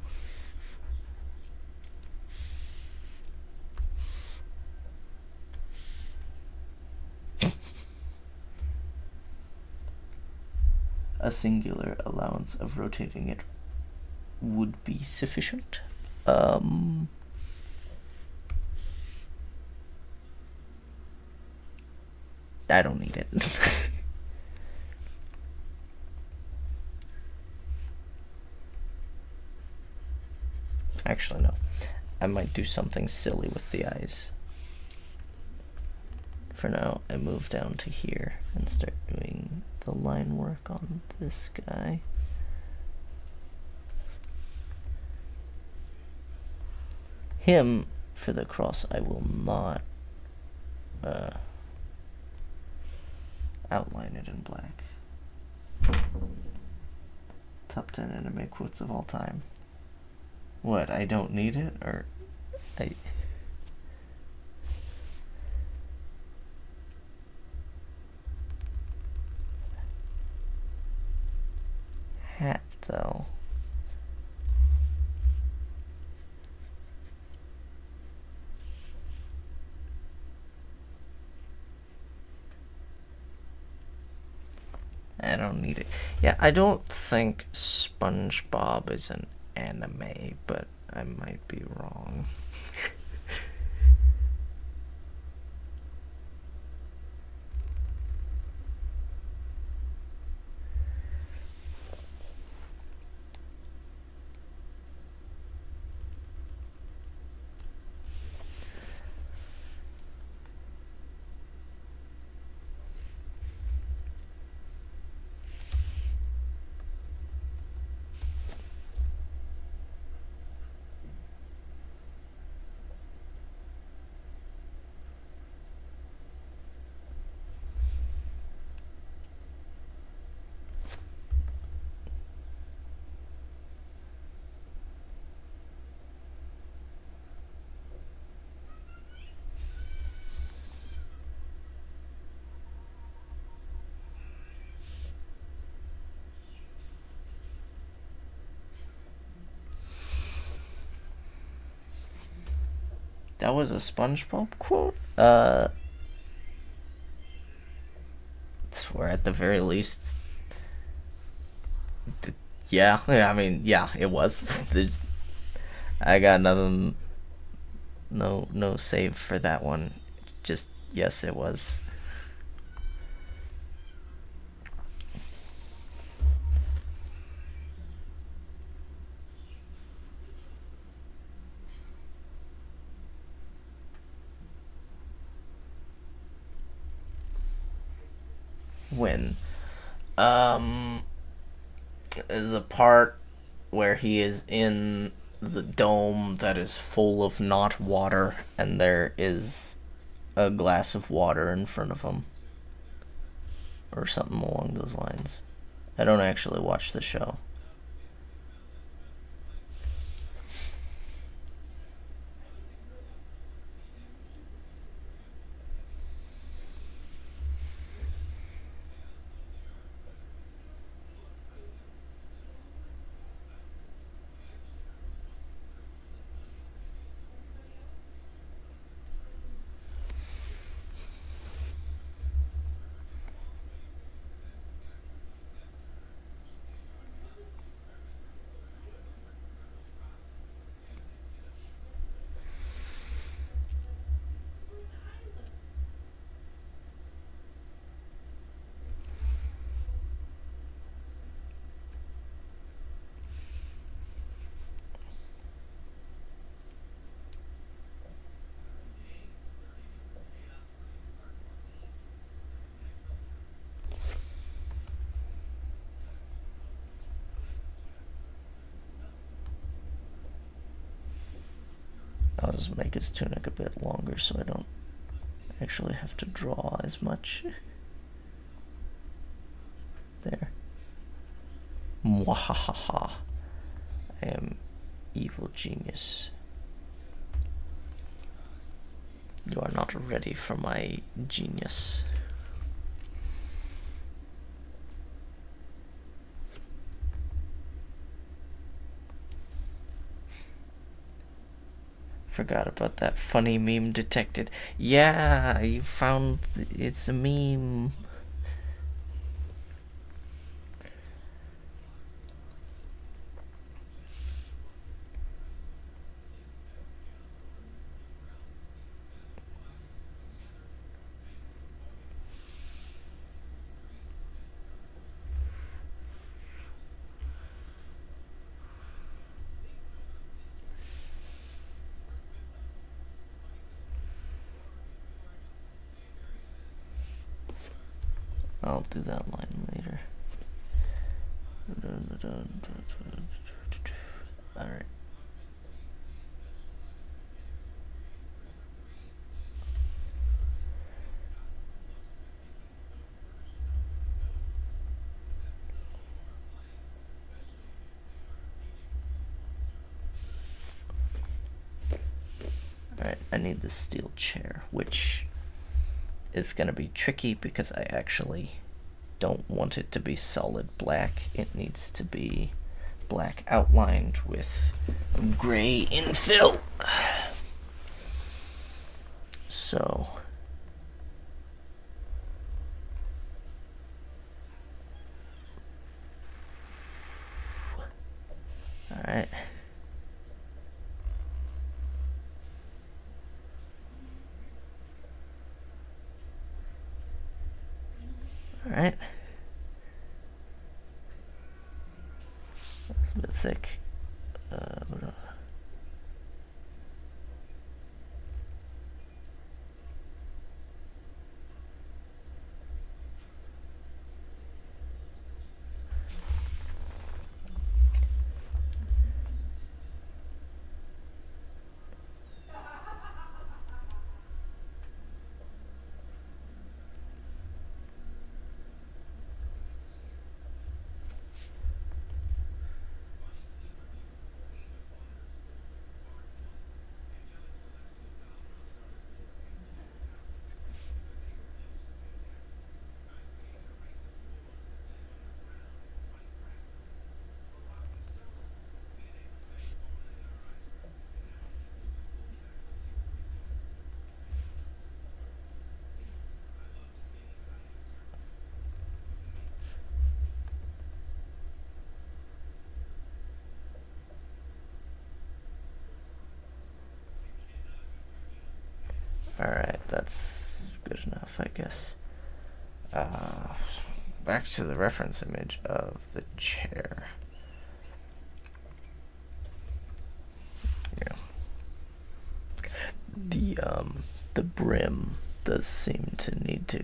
A singular allowance of rotating it would be sufficient. I don't need it. Actually, no. I might do something silly with the eyes. For now, I move down to here and start doing the line work on this guy. Him, for the cross, I will not outline it in black. Top 10 anime quotes of all time. What, I don't need it? Or I... Hat, though. I don't need it. Yeah, I don't think SpongeBob is an anime, but I might be wrong. That was a SpongeBob quote? Or at the very least... Yeah, I mean, yeah, it was. I got nothing... No save for that one. Just, yes, it was. When there's a part where he is in the dome that is full of not water, and there is a glass of water in front of him, or something along those lines. I don't actually watch the show. I'll just make his tunic a bit longer so I don't actually have to draw as much. There. Mwahaha. I am evil genius. You are not ready for my genius. Forgot about that funny meme detected. Yeah, you found it's a meme. I'll do that line later. Alright. Alright, I need the steel chair, which is going to be tricky because I actually don't want it to be solid black. It needs to be black outlined with gray infill. So alright. Alright. That's a bit thick. Alright, that's good enough, I guess. Back to the reference image of the chair. Yeah. The brim does seem to need to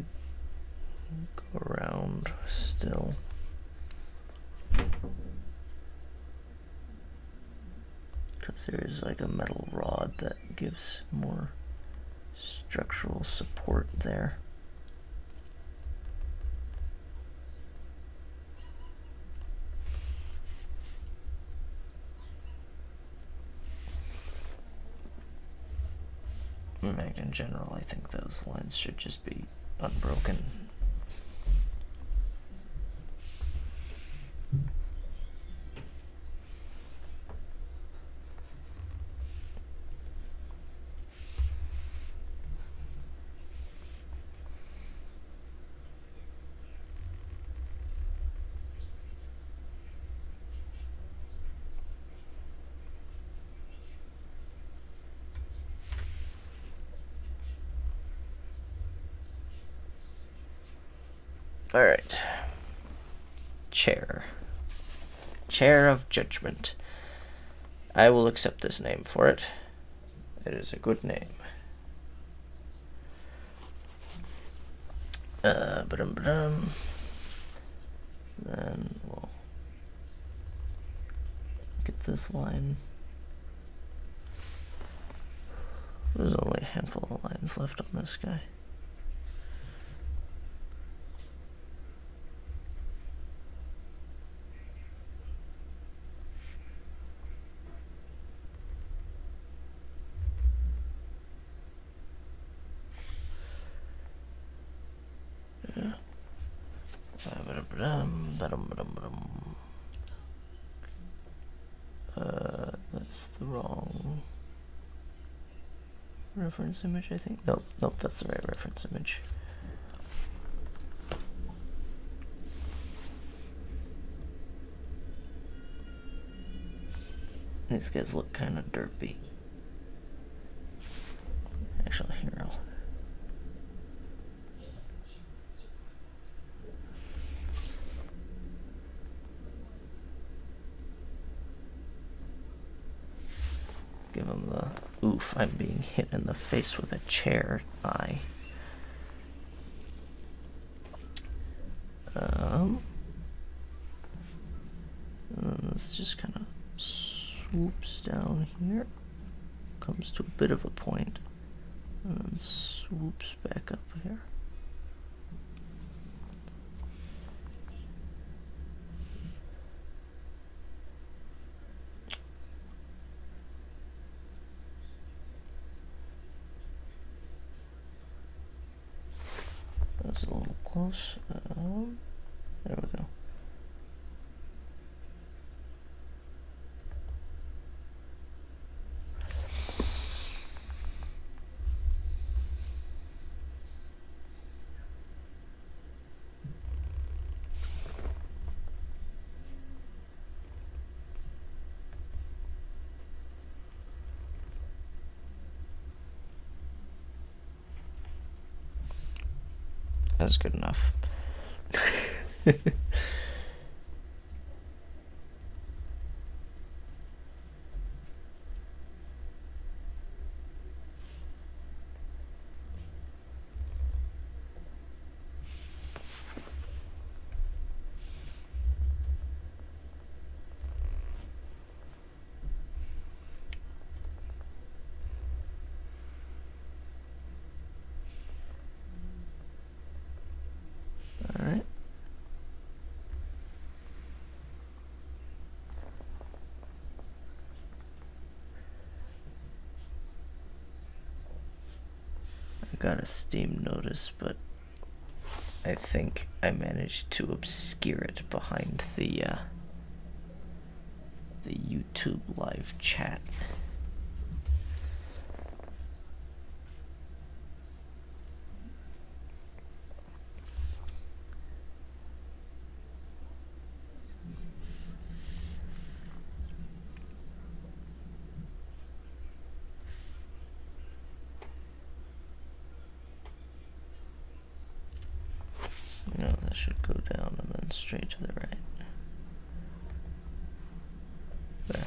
go around still. Because there is like a metal rod that gives more structural support there. In general, I think those lines should just be unbroken. Alright. Chair. Chair of Judgment. I will accept this name for it. It is a good name. Then we'll get this line. There's only a handful of lines left on this guy. That's the wrong reference image, I think. Nope, that's the right reference image. These guys look kind of derpy. Actually, here I'll... give him the oof, I'm being hit in the face with a chair eye. And then this just kind of swoops down here, comes to a bit of a point, and then swoops back up here. That's a little close. There we go. That's good enough. All right. I got a Steam notice, but I think I managed to obscure it behind the YouTube live chat. No, that should go down and then straight to the right. There.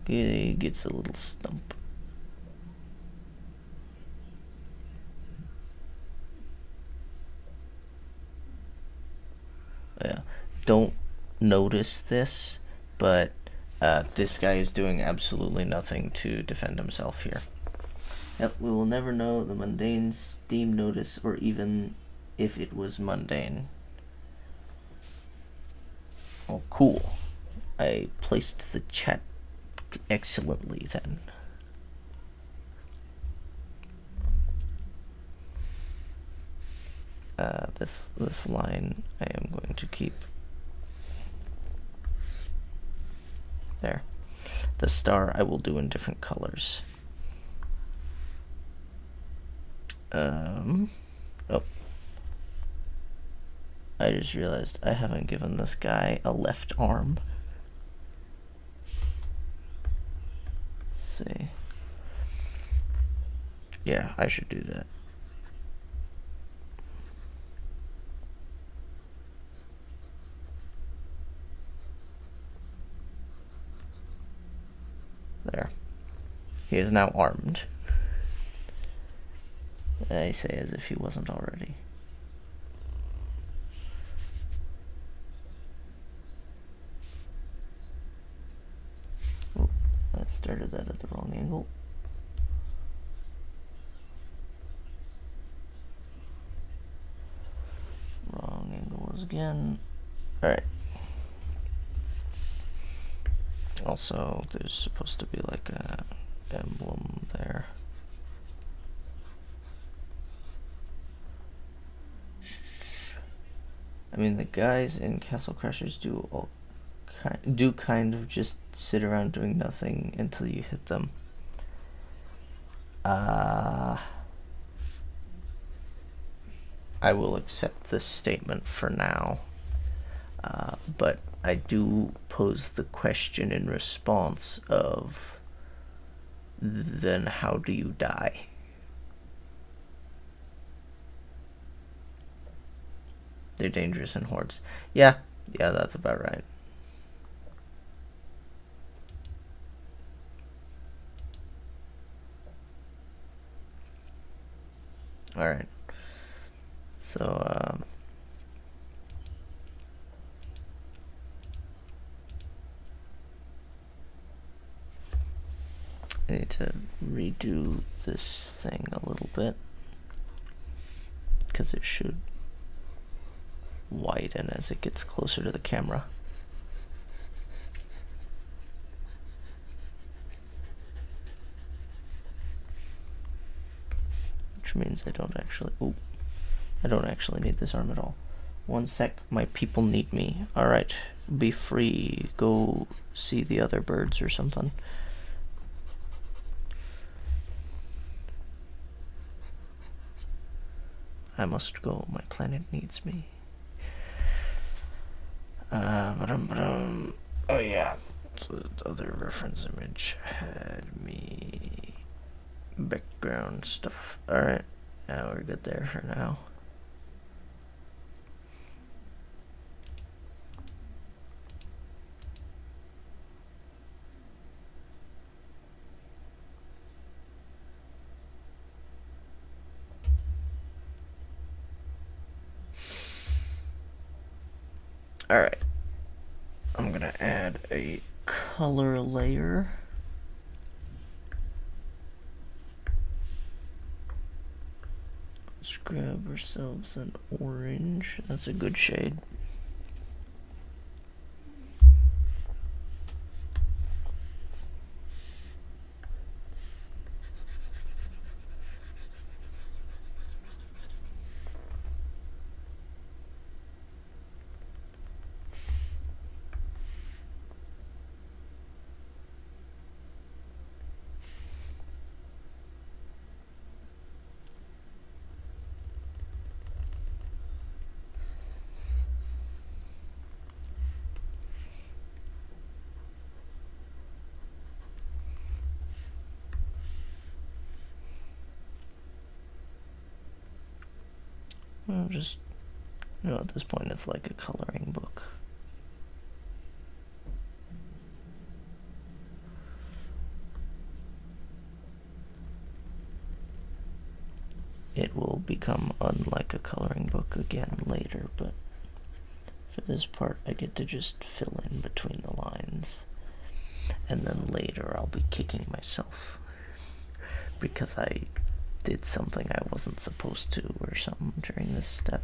He gets a little stump. Yeah. Don't notice this, but this guy is doing absolutely nothing to defend himself here. Yep, we will never know the mundane Steam notice, or even if it was mundane. Oh, cool. I placed the chat excellently then. This line I am going to keep. There. The star I will do in different colors. Oh. I just realized I haven't given this guy a left arm. Let's see. Yeah, I should do that. There. He is now armed. I say as if he wasn't already. Oh, I started that at the wrong angle. Wrong angle again. Alright. Also, there's supposed to be like a emblem there. I mean, the guys in Castle Crashers do kind of just sit around doing nothing until you hit them. I will accept this statement for now, but I do pose the question in response of, then how do you die? They're dangerous in hordes. Yeah, that's about right. Alright. So, I need to redo this thing a little bit, because it should widen as it gets closer to the camera. Which means I don't actually need this arm at all. One sec, my people need me. Alright, be free, go see the other birds or something. I must go, my planet needs me. Oh yeah, the other reference image had me background stuff. Alright, now we're good there for now. Alright, I'm gonna add a color layer. Let's grab ourselves an orange. That's a good shade. Just, at this point it's like a coloring book. It will become unlike a coloring book again later, but for this part I get to just fill in between the lines. And then later I'll be kicking myself because I did something I wasn't supposed to or something during this step.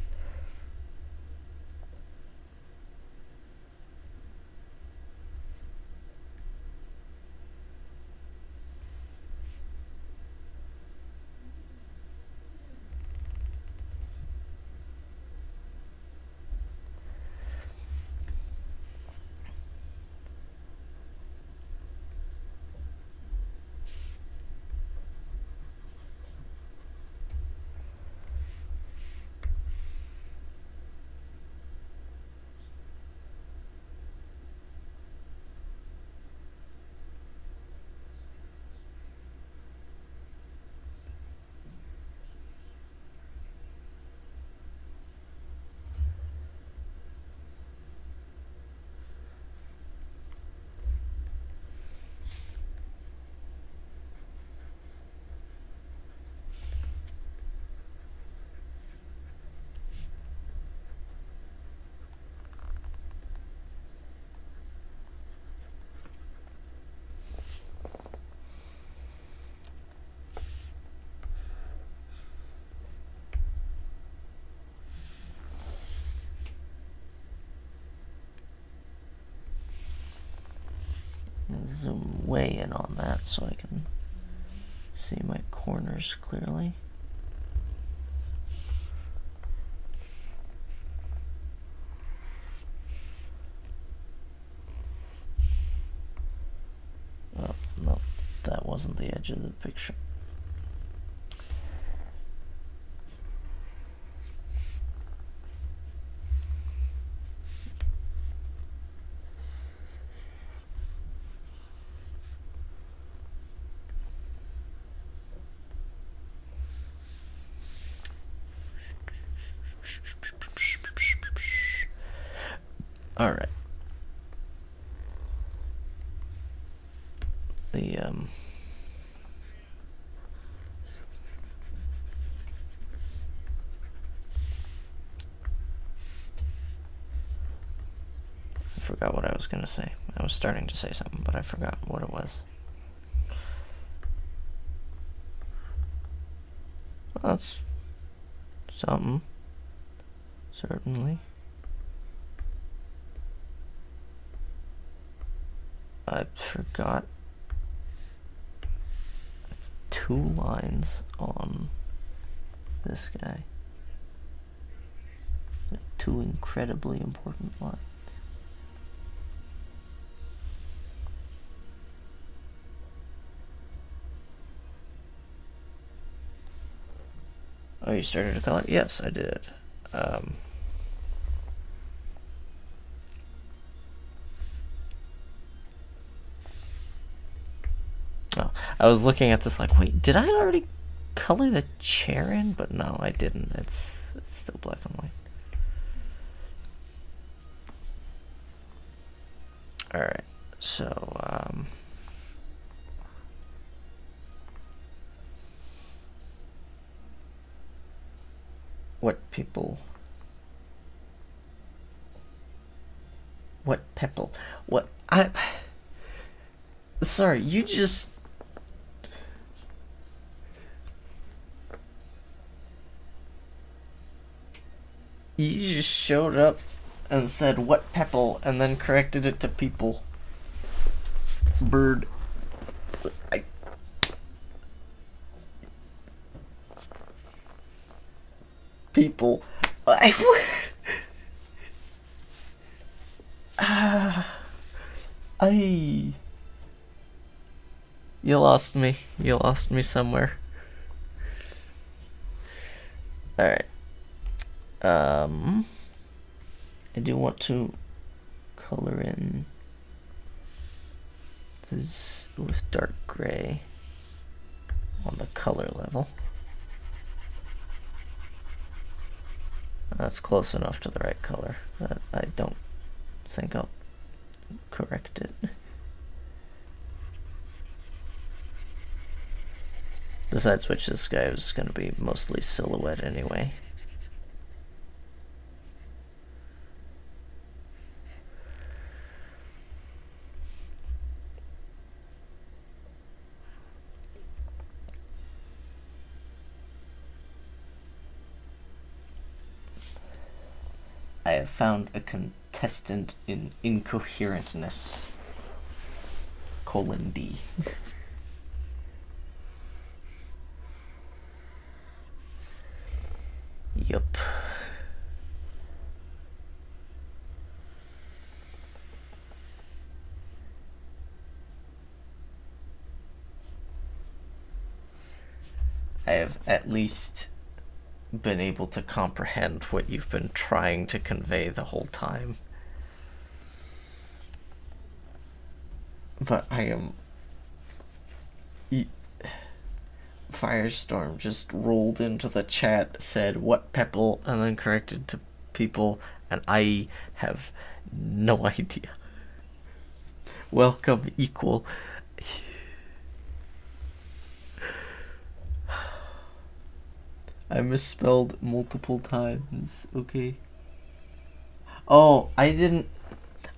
Zoom way in on that so I can see my corners clearly. Oh, no, that wasn't the edge of the picture. All right. I forgot what I was gonna say. I was starting to say something, but I forgot what it was. That's something. Certainly. I forgot 2 lines on this guy. 2 incredibly important lines. Oh, you started to color? Yes, I did. Oh, I was looking at this like, wait, did I already color the chair in? But no, I didn't. It's still black and white. Alright, so, what people... What people... What... Sorry, you just... You just showed up and said, what people, and then corrected it to people. Bird. People. You lost me. You lost me somewhere. Alright. I do want to color in this with dark gray on the color level. That's close enough to the right color that I don't think I'll correct it. Besides which, this guy was going to be mostly silhouette anyway. I have found a contestant in incoherentness. :D. Yup. I have at least been able to comprehend what you've been trying to convey the whole time. But I am... Firestorm just rolled into the chat, said, what people, and then corrected to people, and I have no idea. Welcome, equal. I misspelled multiple times, okay. Oh, I didn't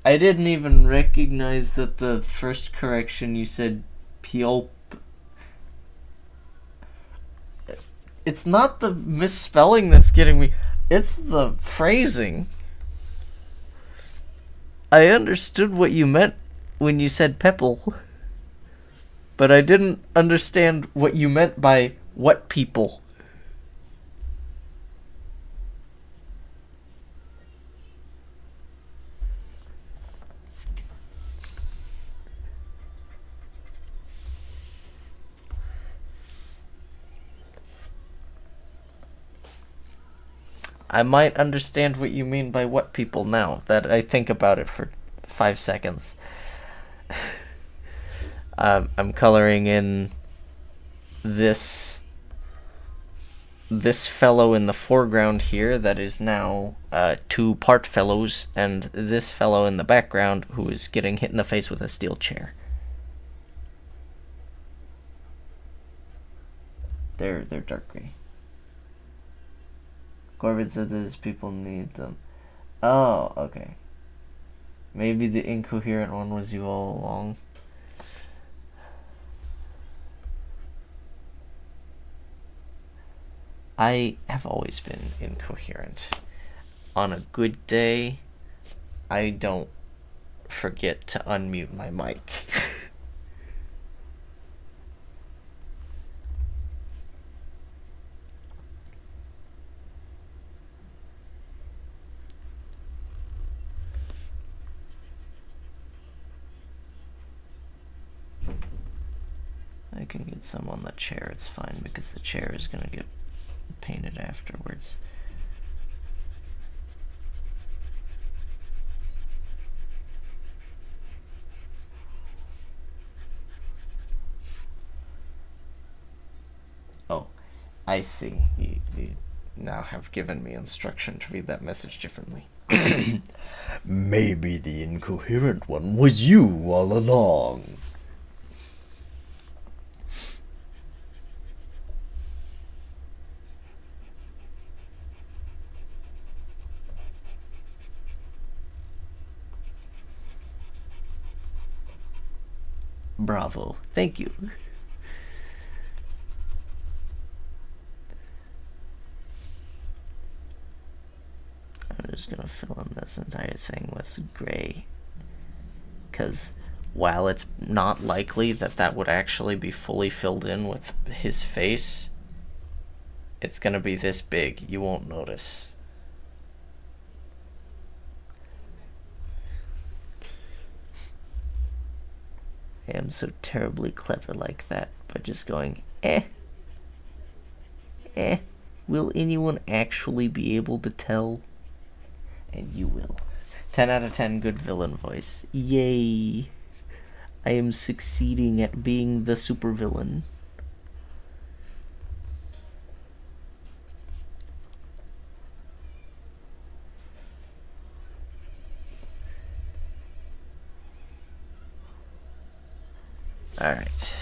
even recognize that the first correction you said Piolp. It's not the misspelling that's getting me, it's the phrasing. I understood what you meant when you said pepple, but I didn't understand what you meant by what people. I might understand what you mean by what people now that I think about it for 5 seconds. I'm coloring in this fellow in the foreground here that is now 2 part fellows, and this fellow in the background who is getting hit in the face with a steel chair. They're dark gray. Corbett said that his people need them. Oh, okay. Maybe the incoherent one was you all along. I have always been incoherent. On a good day, I don't forget to unmute my mic. I can get some on the chair, it's fine, because the chair is gonna get painted afterwards. Oh, I see. You now have given me instruction to read that message differently. Maybe the incoherent one was you all along. Bravo. Thank you. I'm just gonna fill in this entire thing with gray. Because while it's not likely that that would actually be fully filled in with his face, it's gonna be this big. You won't notice. I am so terribly clever like that by just going, will anyone actually be able to tell? And you will. 10 out of 10 good villain voice. Yay! I am succeeding at being the supervillain. Alright.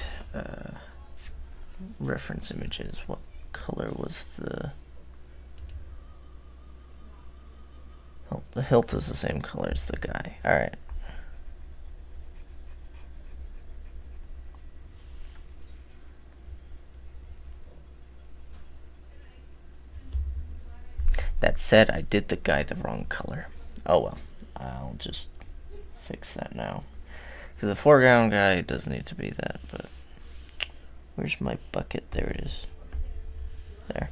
Reference images. What color was the... Oh, the hilt is the same color as the guy. Alright. That said, I did the guy the wrong color. Oh well. I'll just fix that now. Because the foreground guy does need to be that, but... Where's my bucket? There it is. There.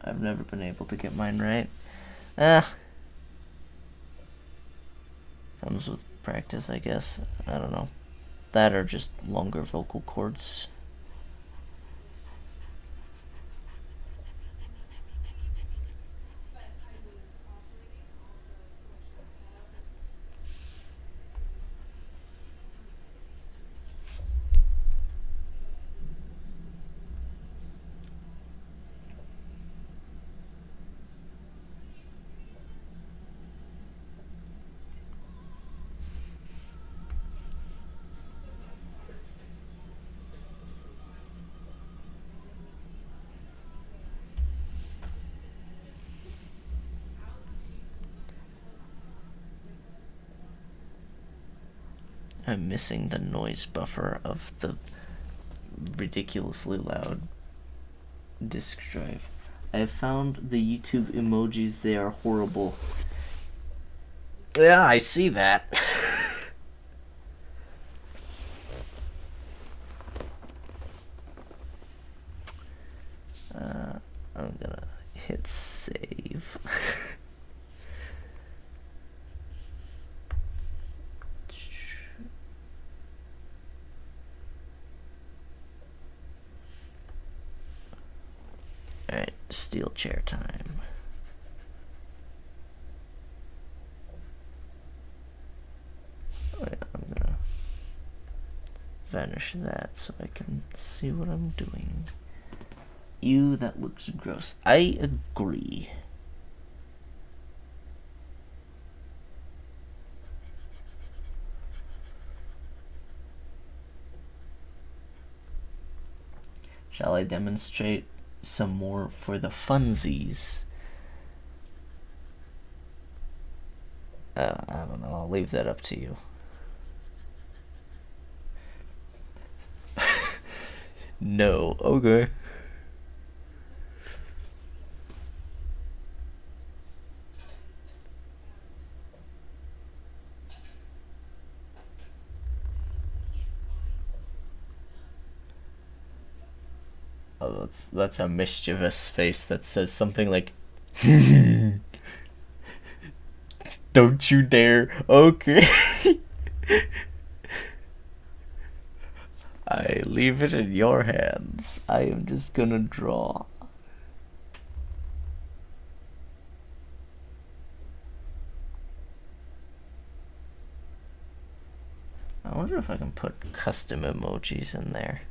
I've never been able to get mine right. Comes with practice, I guess. I don't know. That or just longer vocal cords. I'm missing the noise buffer of the ridiculously loud disk drive. I have found the YouTube emojis. They are horrible. Yeah, I see that. I'm gonna hit save. Alright, steel chair time. Oh yeah, I'm gonna vanish that so I can see what I'm doing. Ew, that looks gross. I agree. Shall I demonstrate some more for the funsies? I don't know. I'll leave that up to you. No. Okay. Oh, that's a mischievous face that says something like, "Don't you dare." Okay. I leave it in your hands. I am just gonna draw. I wonder if I can put custom emojis in there.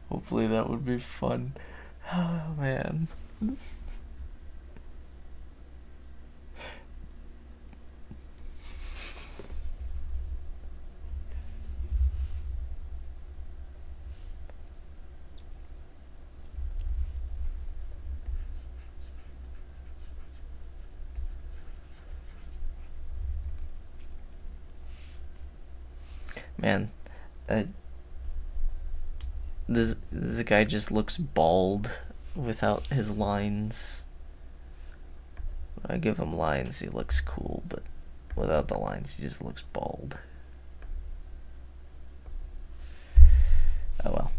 Hopefully that would be fun. Oh man. Man, this guy just looks bald without his lines. When I give him lines, he looks cool, but without the lines, he just looks bald. Oh well.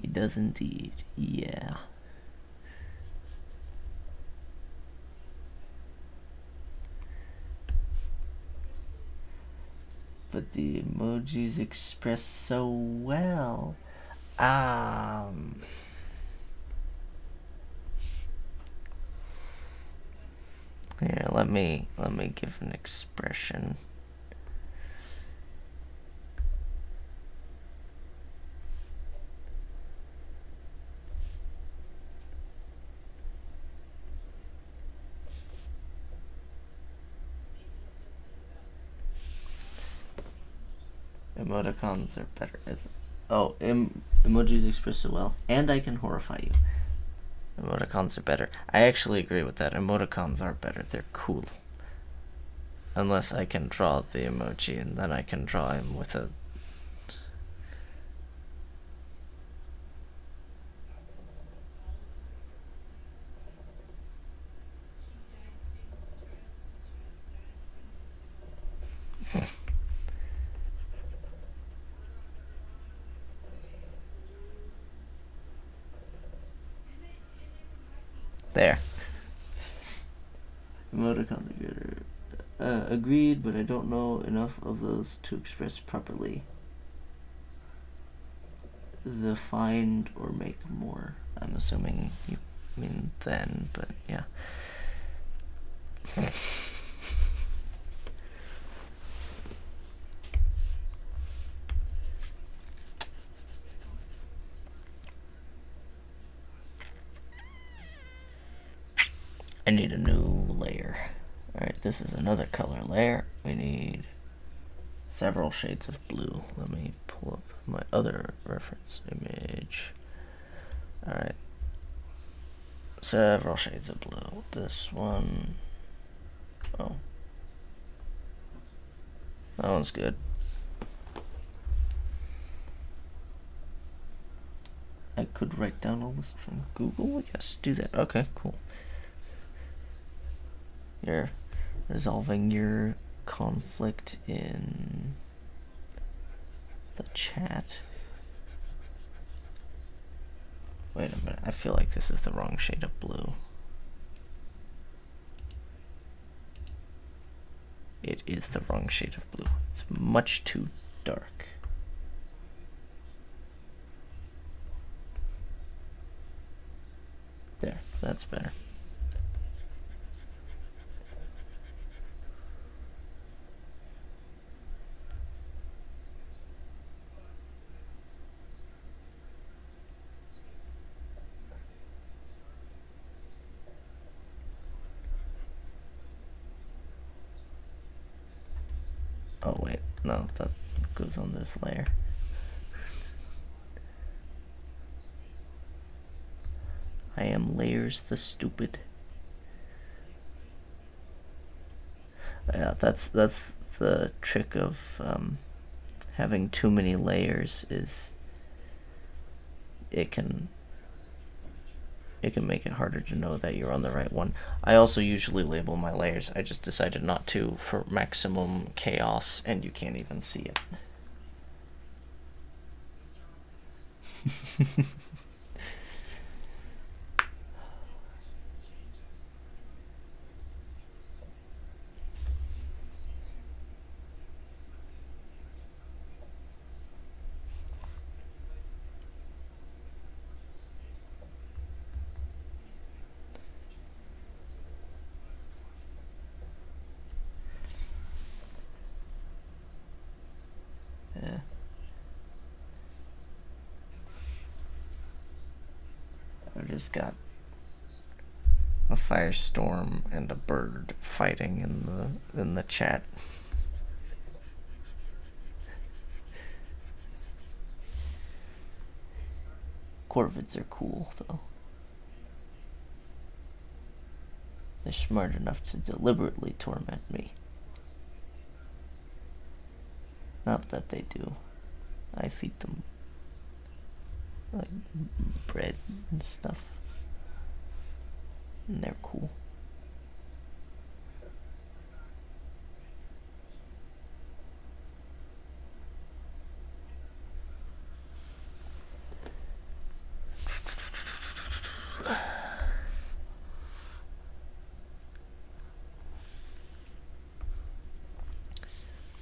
He does indeed, yeah. But the emojis express so well. Here, let me give an expression. Emoticons are better. Oh, emojis express so well, and I can horrify you. Emoticons are better. I actually agree with that. Emoticons are better. They're cool. Unless I can draw the emoji, and then I can draw him with a... There. Emoticons are better. Agreed, but I don't know enough of those to express properly. The find or make more. I'm assuming you mean then, but yeah. I need a new layer. Alright, this is another color layer. We need several shades of blue. Let me pull up my other reference image. Alright. Several shades of blue. This one. Oh. That one's good. I could write down a list from Google? Yes, do that. Okay, cool. You're resolving your conflict in the chat. Wait a minute, I feel like this is the wrong shade of blue. It is the wrong shade of blue. It's much too dark. There, that's better. Oh wait, no, that goes on this layer. I am layers the stupid. Yeah, that's the trick of having too many layers, is it can make it harder to know that you're on the right one. I also usually label my layers. I just decided not to for maximum chaos, and you can't even see it. Yeah. I've just got a firestorm and a bird fighting in the chat. Corvids are cool, though. They're smart enough to deliberately torment me. Not that they do. I feed them like bread and stuff. And they're cool.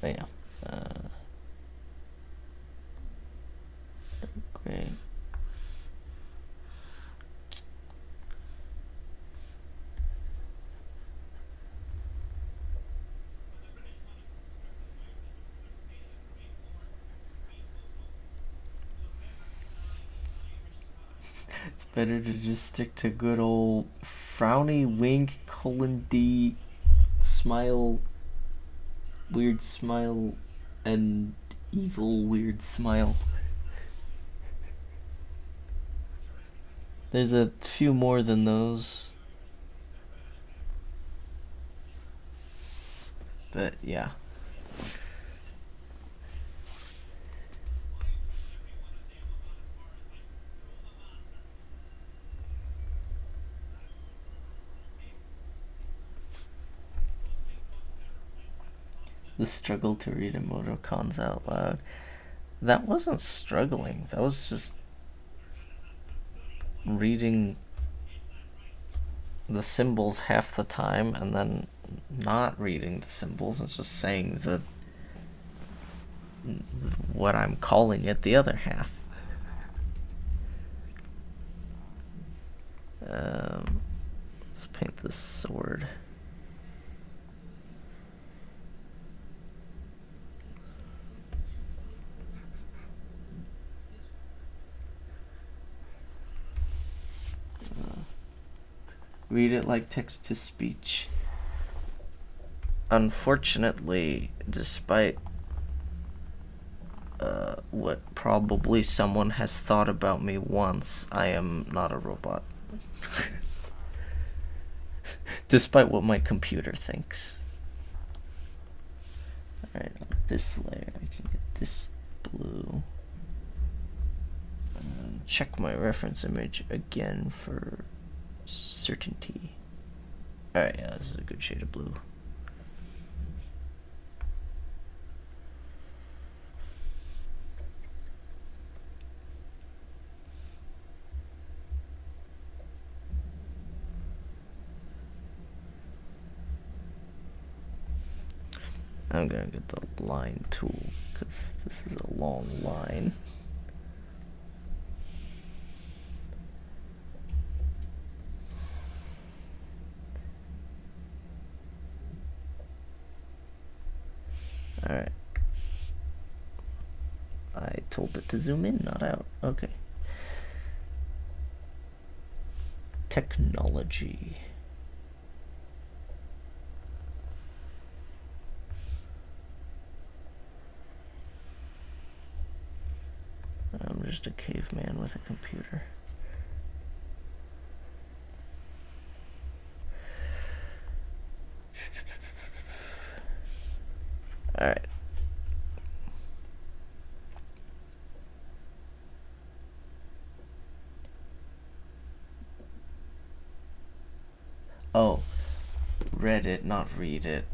But yeah. Great. It's better to just stick to good old frowny wink :D smile, weird smile, and evil weird smile. There's a few more than those. But yeah. The struggle to read emoticons out loud. That wasn't struggling. That was just reading the symbols half the time and then not reading the symbols and just saying what I'm calling it the other half. Let's paint this sword. Read it like text-to-speech. Unfortunately, despite what probably someone has thought about me once, I am not a robot. Despite what my computer thinks. Alright, on this layer, I can get this blue. Check my reference image again for certainty. Alright, yeah, this is a good shade of blue. I'm gonna get the line tool because this is a long line. Alright. I told it to zoom in, not out. Okay. Technology. I'm just a caveman with a computer. Alright. Oh, read it, not read it.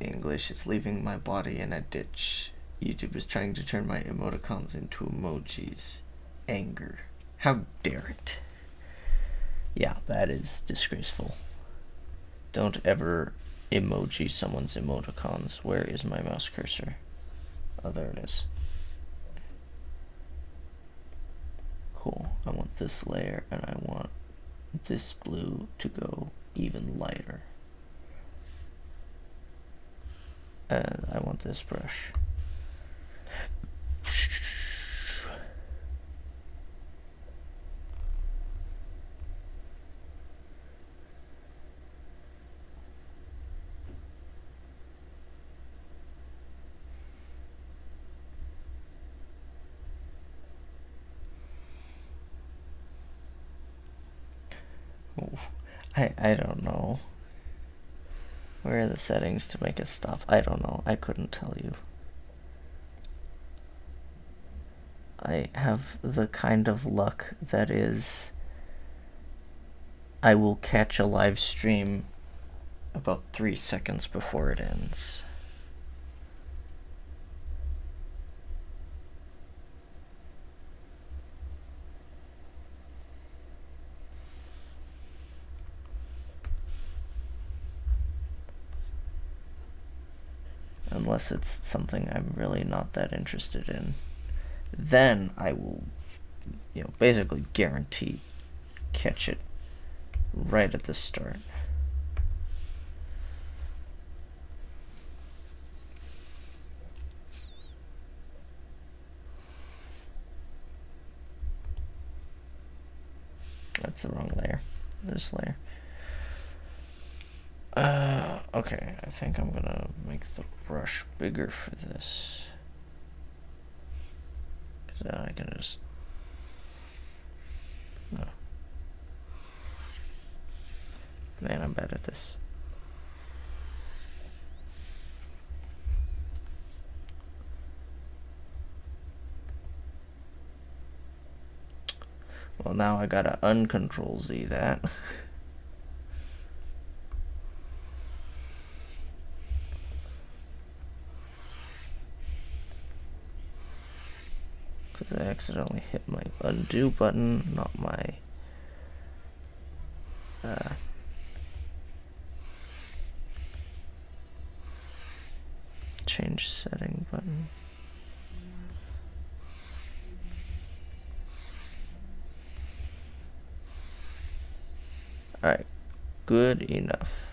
English is leaving my body in a ditch. YouTube is trying to turn my emoticons into emojis. Anger. How dare it? Yeah, that is disgraceful. Don't ever emoji someone's emoticons. Where is my mouse cursor? Oh, there it is. Cool. I want this layer, and I want this blue to go even lighter. And I want this brush. I don't know. Where are the settings to make it stop? I don't know. I couldn't tell you. I have the kind of luck that is, I will catch a live stream about 3 seconds before it ends. Unless it's something I'm really not that interested in. Then I will, basically guarantee catch it right at the start. That's the wrong layer. This layer. Okay, I think I'm gonna make the brush bigger for this. Because then I can just... No. Man, I'm bad at this. Well, now I gotta uncontrol Z that. Because I accidentally hit my undo button, not my... change setting button. Alright, good enough.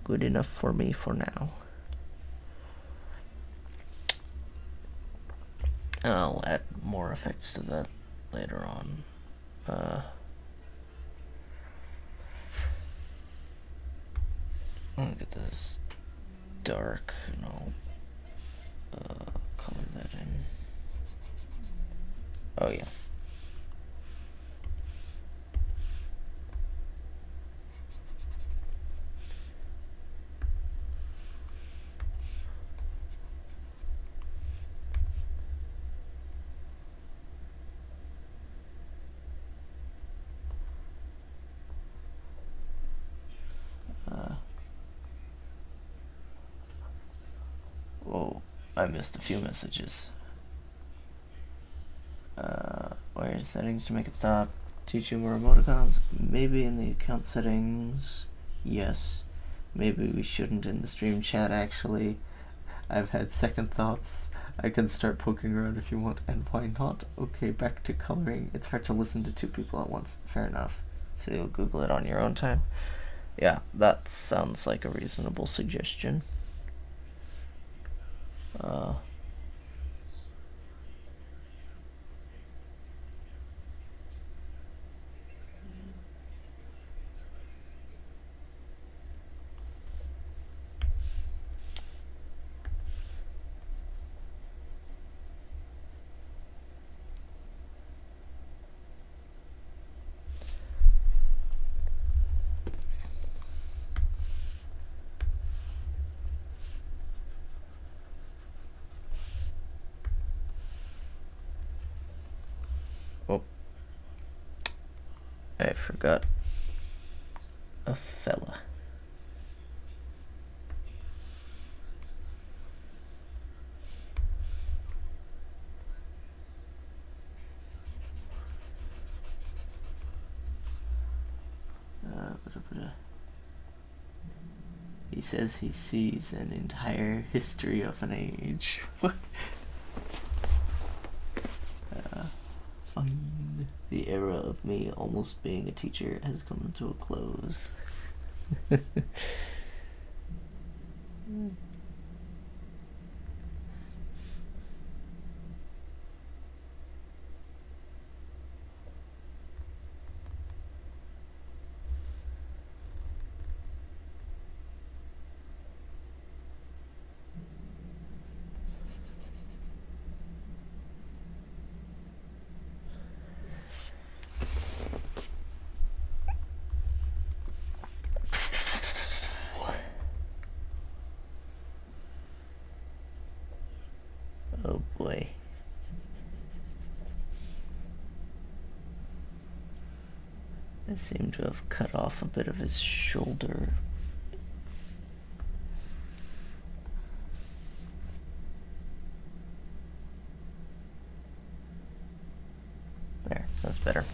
Good enough for me for now. I'll add more effects to that later on. Look at this dark, and I'll color that in. Oh yeah. Oh, I missed a few messages. Where settings to make it stop? Teach you more emoticons? Maybe in the account settings. Yes. Maybe we shouldn't in the stream chat, actually. I've had second thoughts. I can start poking around if you want, and why not? Okay, back to coloring. It's hard to listen to two people at once. Fair enough. So you'll Google it on your own time. Yeah, that sounds like a reasonable suggestion. Oh, I forgot a fella. He says he sees an entire history of an age. Fine. The era of me almost being a teacher has come to a close. Oh boy. I seem to have cut off a bit of his shoulder. There, that's better.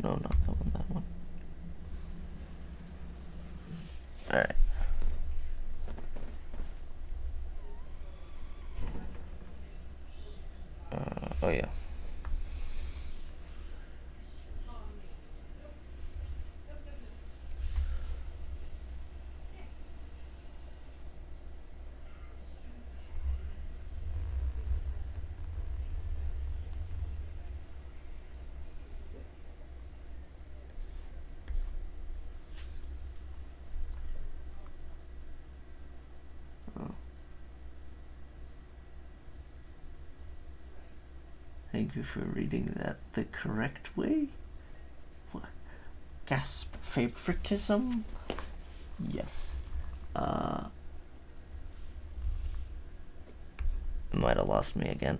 No, not that one, that one. Alright. Oh yeah. Thank you for reading that the correct way. What? Gasp, favoritism? Yes. Might have lost me again.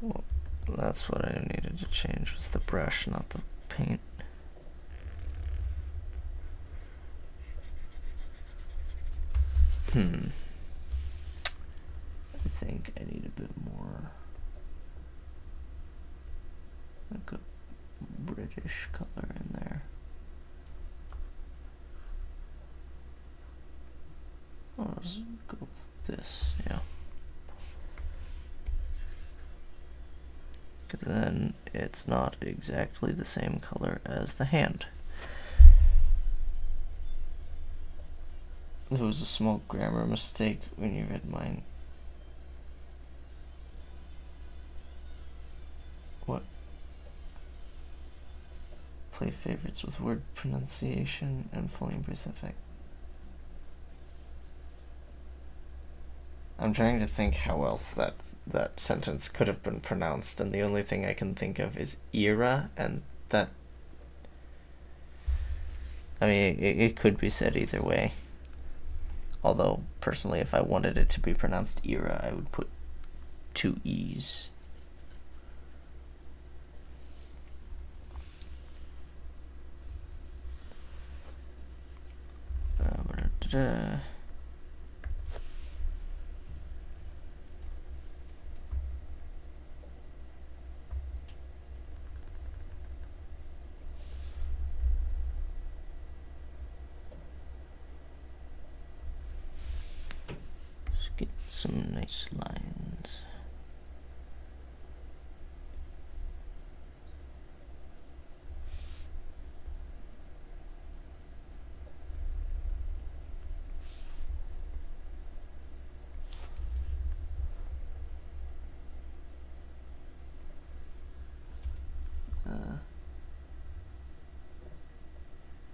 Well, that's what I needed to change, was the brush, not the paint. I think I need a bit more like a British color in there. I'll just go with this, yeah. Because then it's not exactly the same color as the hand. It was a small grammar mistake when you read mine. play favorites with word pronunciation and fully embrace that fact. I'm trying to think how else that sentence could have been pronounced, and the only thing I can think of is era, and that... I mean, it could be said either way. Although, personally, if I wanted it to be pronounced era, I would put 2 E's. Get some nice lines.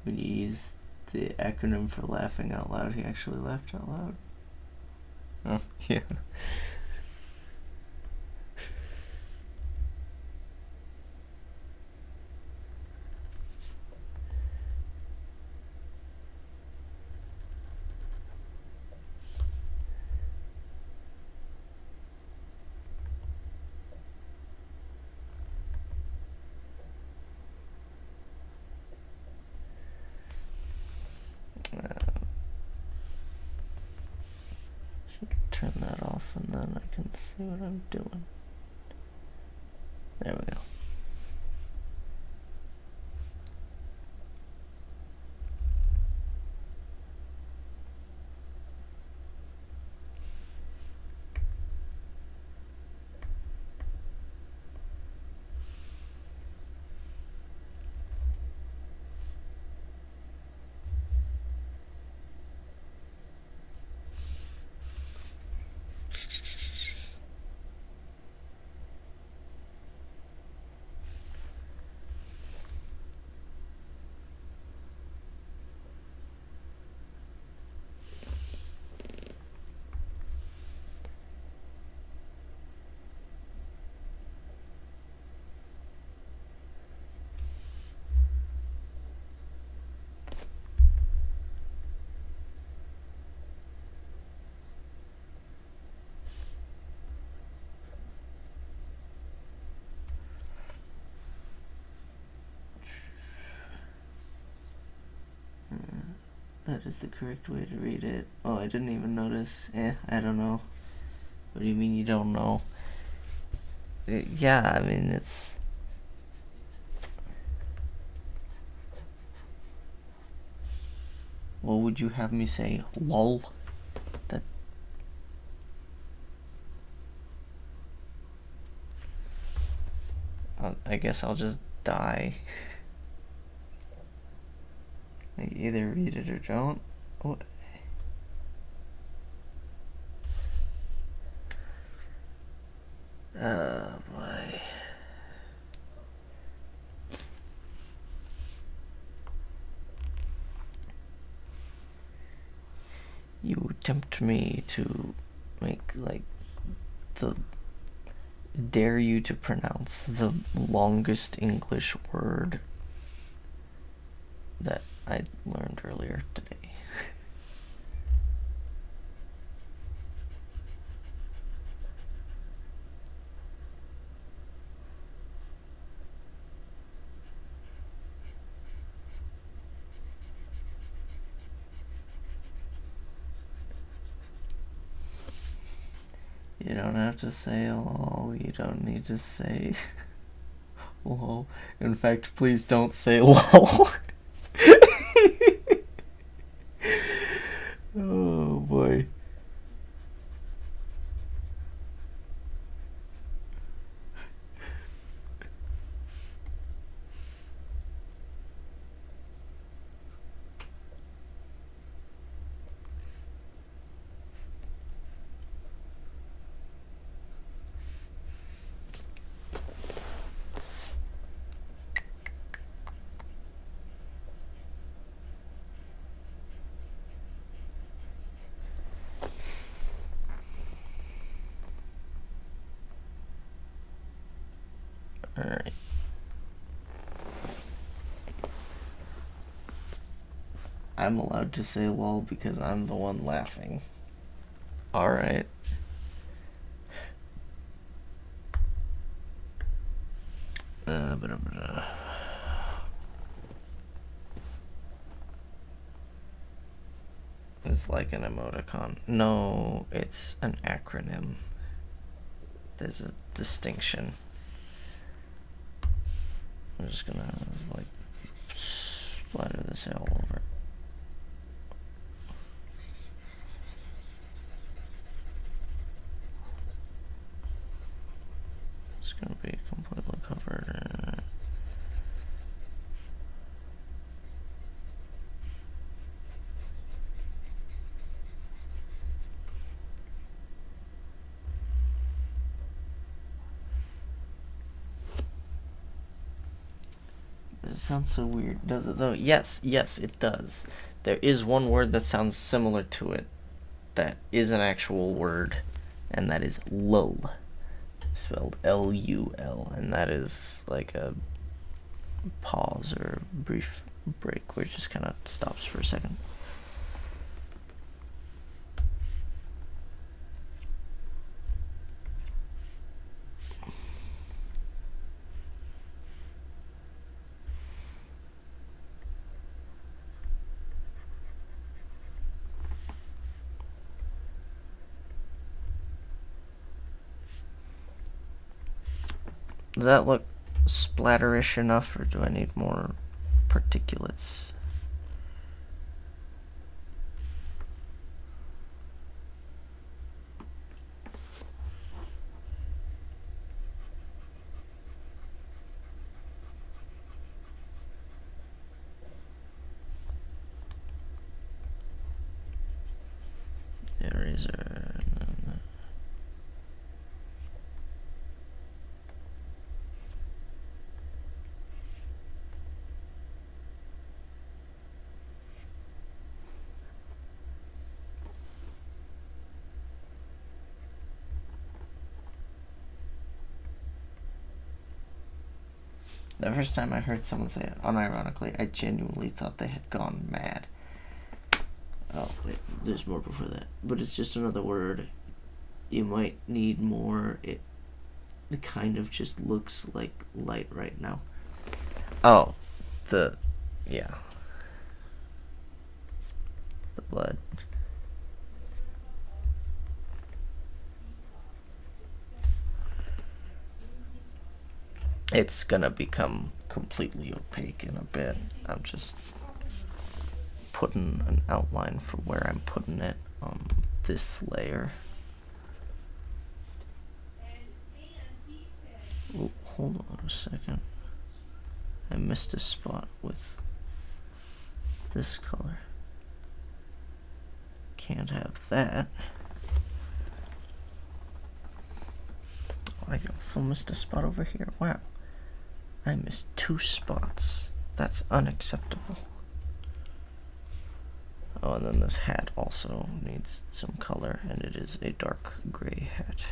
When you use the acronym for laughing out loud, he actually laughed out loud. Oh, yeah. Turn that off and then I can see what I'm doing. There we go. That is the correct way to read it. Oh, I didn't even notice. I don't know. What do you mean you don't know? Yeah, I mean, it's... What would you have me say? LOL? That... I guess I'll just die. Like, either read it or don't. What? Oh boy. You tempt me to make, like, dare you to pronounce the longest English word that I learned earlier today. You don't have to say lol, you don't need to say lol. In fact, please don't say lol. Oh boy. Alright. I'm allowed to say lol because I'm the one laughing. Alright. It's like an emoticon. No, it's an acronym. There's a distinction. I'm just gonna like splatter this all over. It's gonna be completely covered. It sounds so weird, does it though? Yes, it does. There is one word that sounds similar to it that is an actual word, and that is lull. Spelled L-U-L, and that is like a pause or brief break where it just kind of stops for a second. Does that look splatterish enough, or do I need more particulates? Eraser. The first time I heard someone say it, unironically, I genuinely thought they had gone mad. Oh, wait, there's more before that. But it's just another word. You might need more. It kind of just looks like light right now. Oh, yeah. The blood. It's gonna become completely opaque in a bit. I'm just putting an outline for where I'm putting it on this layer. Oh, hold on a second. I missed a spot with this color. Can't have that. I also missed a spot over here. Wow. I missed 2 spots. That's unacceptable. Oh, and then this hat also needs some color, and it is a dark gray hat.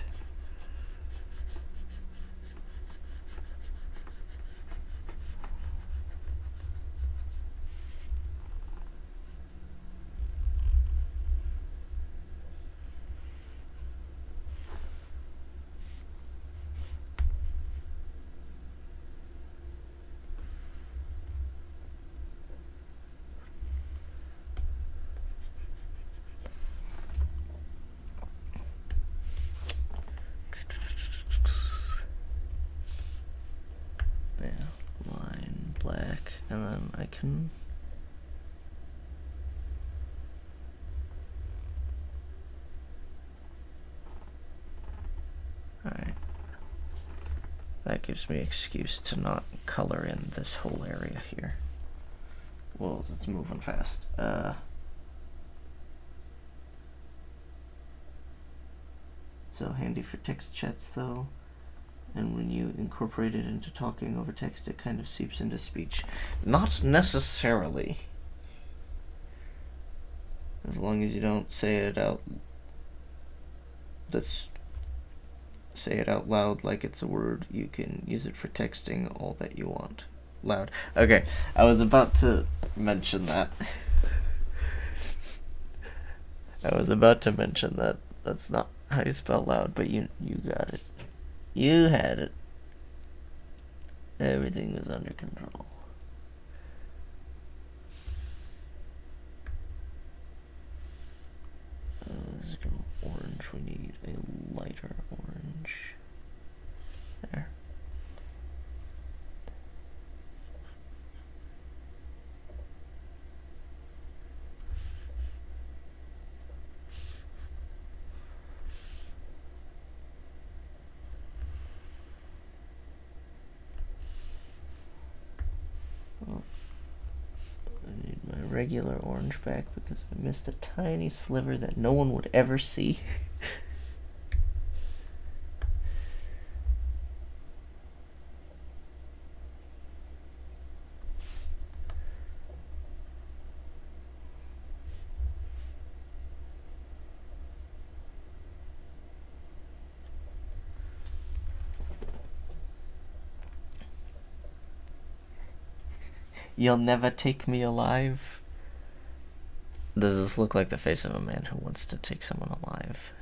Black, and then I can alright. That gives me excuse to not color in this whole area here. Whoa, that's moving fast. So handy for text chats though. And when you incorporate it into talking over text, it kind of seeps into speech. Not necessarily. As long as you don't say it out. That's say it out loud like it's a word. You can use it for texting all that you want. Loud. Okay, I was about to mention that. That's not how you spell loud, but you got it. You had it. Everything was under control. Let's go orange. We need a lighter orange. There. Oh. I need my regular orange back because I missed a tiny sliver that no one would ever see. You'll never take me alive. Does this look like the face of a man who wants to take someone alive?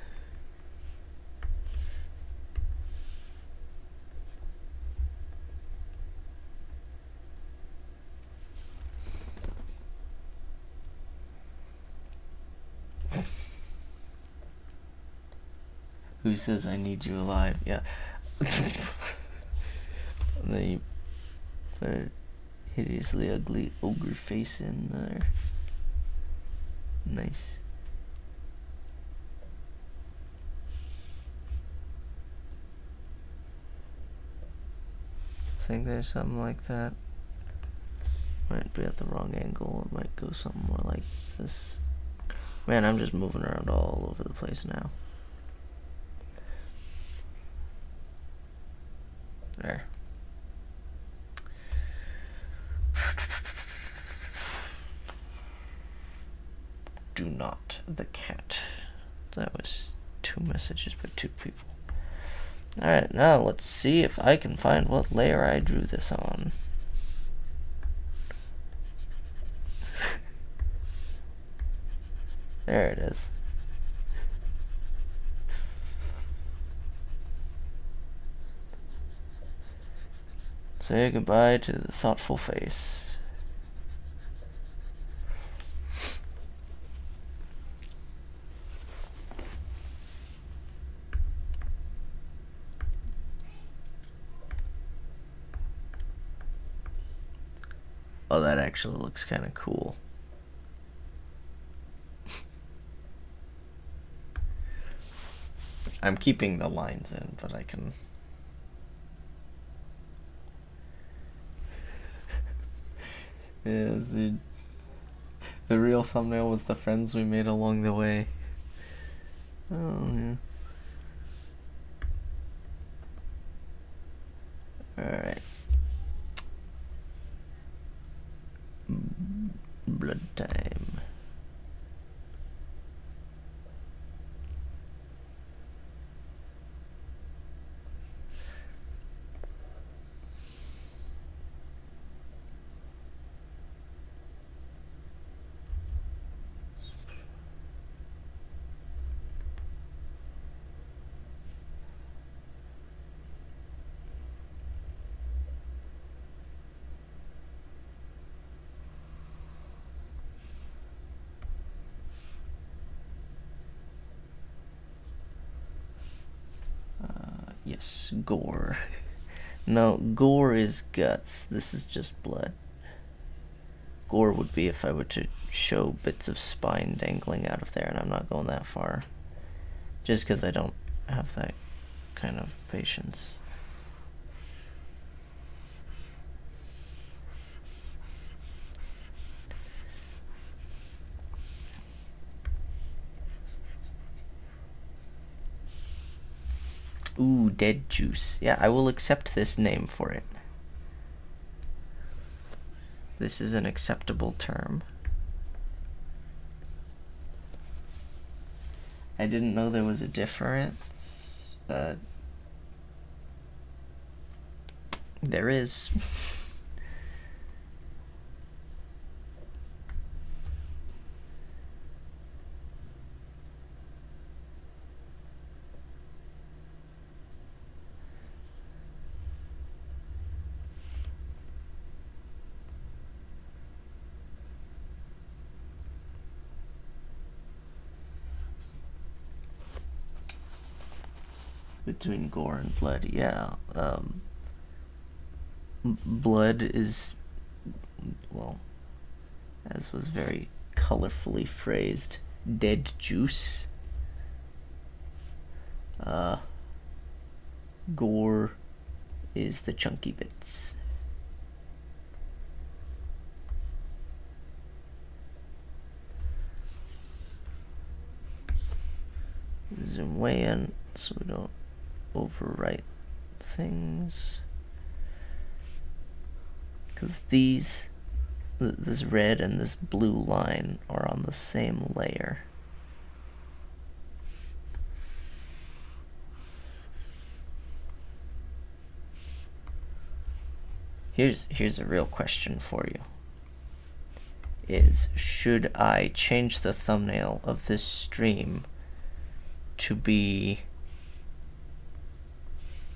Who says I need you alive? Yeah. And then you put a hideously ugly ogre face in there. Nice. I think there's something like that. Might be at the wrong angle. It might go something more like this. Man, I'm just moving around all over the place now. There. Do not the cat. That was 2 messages by 2 people. Alright, now let's see if I can find what layer I drew this on. There it is. Say goodbye to the thoughtful face. Oh, that actually looks kind of cool. I'm keeping the lines in, but I can... Yeah, the real thumbnail was the friends we made along the way. Oh, yeah. Alright. Blood time. Yes, gore. No, gore is guts. This is just blood. Gore would be if I were to show bits of spine dangling out of there, and I'm not going that far. Just because I don't have that kind of patience. Ooh, dead juice. Yeah, I will accept this name for it. This is an acceptable term. I didn't know there was a difference There is. Between gore and blood, yeah. Blood is, well, as was very colorfully phrased, dead juice. Gore is the chunky bits. Zoom way in so we don't overwrite things. Because this red and this blue line are on the same layer. Here's a real question for you. Should I change the thumbnail of this stream to be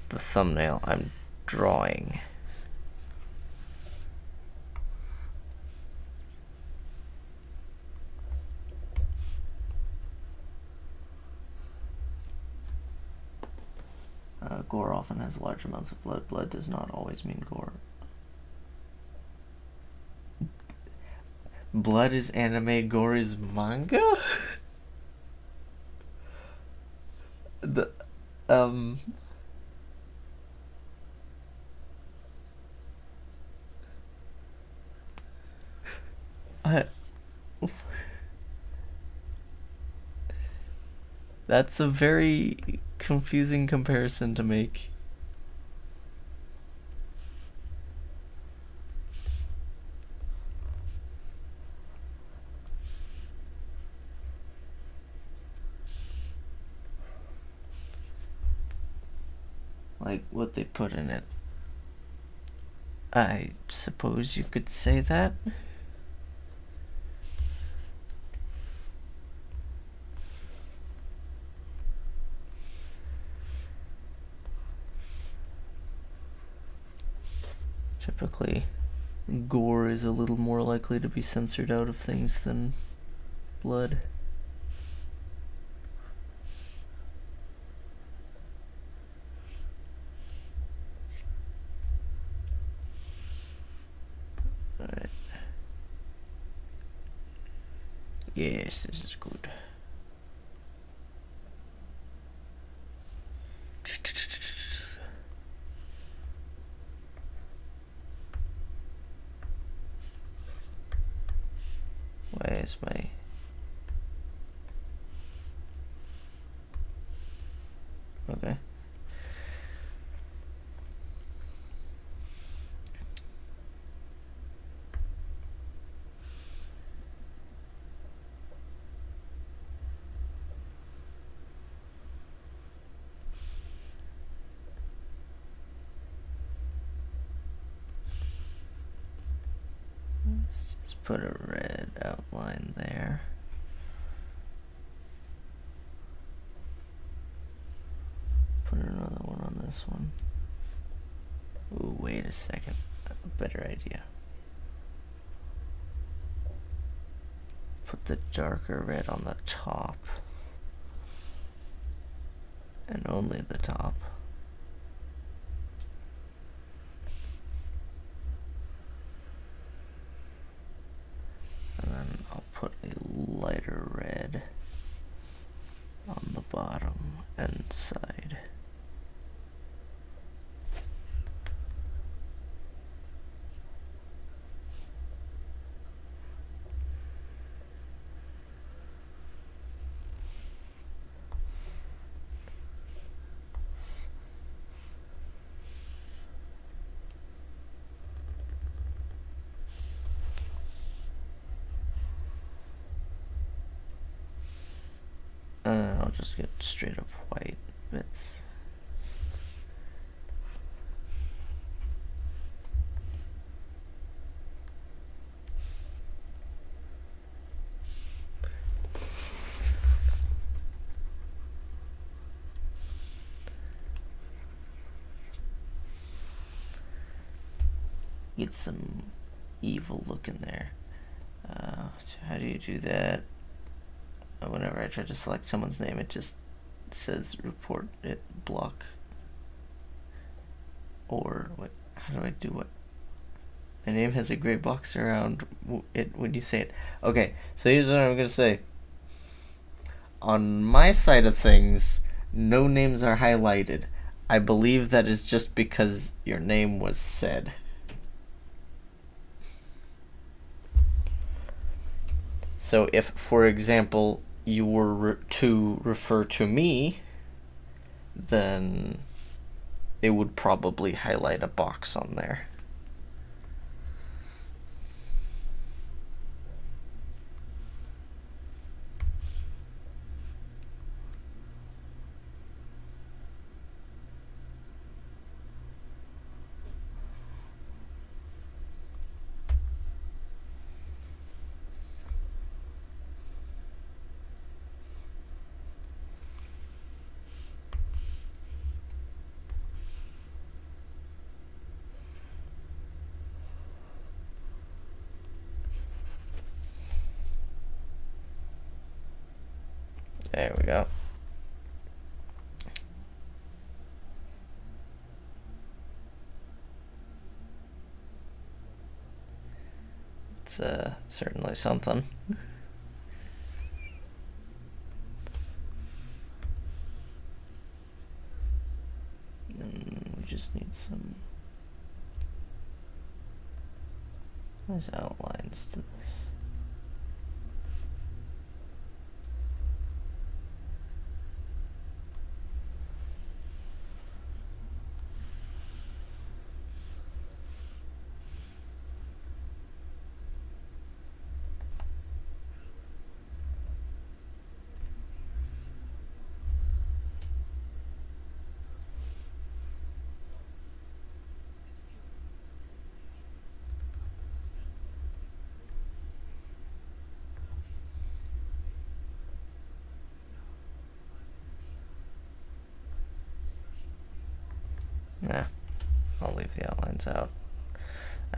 the thumbnail I'm drawing? Gore often has large amounts of blood. Blood does not always mean gore. Blood is anime, gore is manga? That's a very confusing comparison to make. Like what they put in it. I suppose you could say that. Typically, gore is a little more likely to be censored out of things than blood. Alright. Yes, this is good. Why is my... Okay. Let's just put a red outline there. Put another one on this one. Ooh, wait a second. A better idea. Put the darker red on the top. And only the top. And then I'll put a lighter red on the bottom and side. I'll just get straight up white bits. get some evil look in there. How do you do that? Whenever I try to select someone's name, it just says report it block. Or what? How do I do what? The name has a gray box around it when you say it. Okay, so here's what I'm gonna say. On my side of things, no names are highlighted. I believe that is just because your name was said. So if, for example, you were to refer to me, then it would probably highlight a box on there. There we go. It's certainly something. And we just need some nice outlines to this. Nah, I'll leave the outlines out.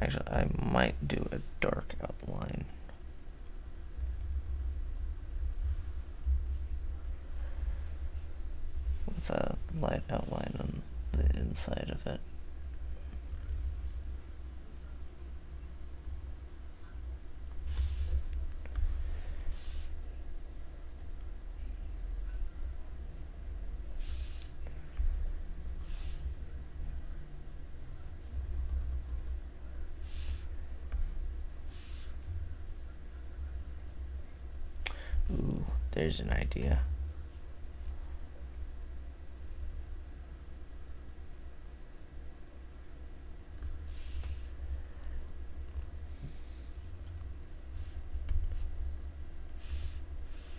Actually, I might do a dark outline. With a light outline on the inside of it. Ooh, there's an idea.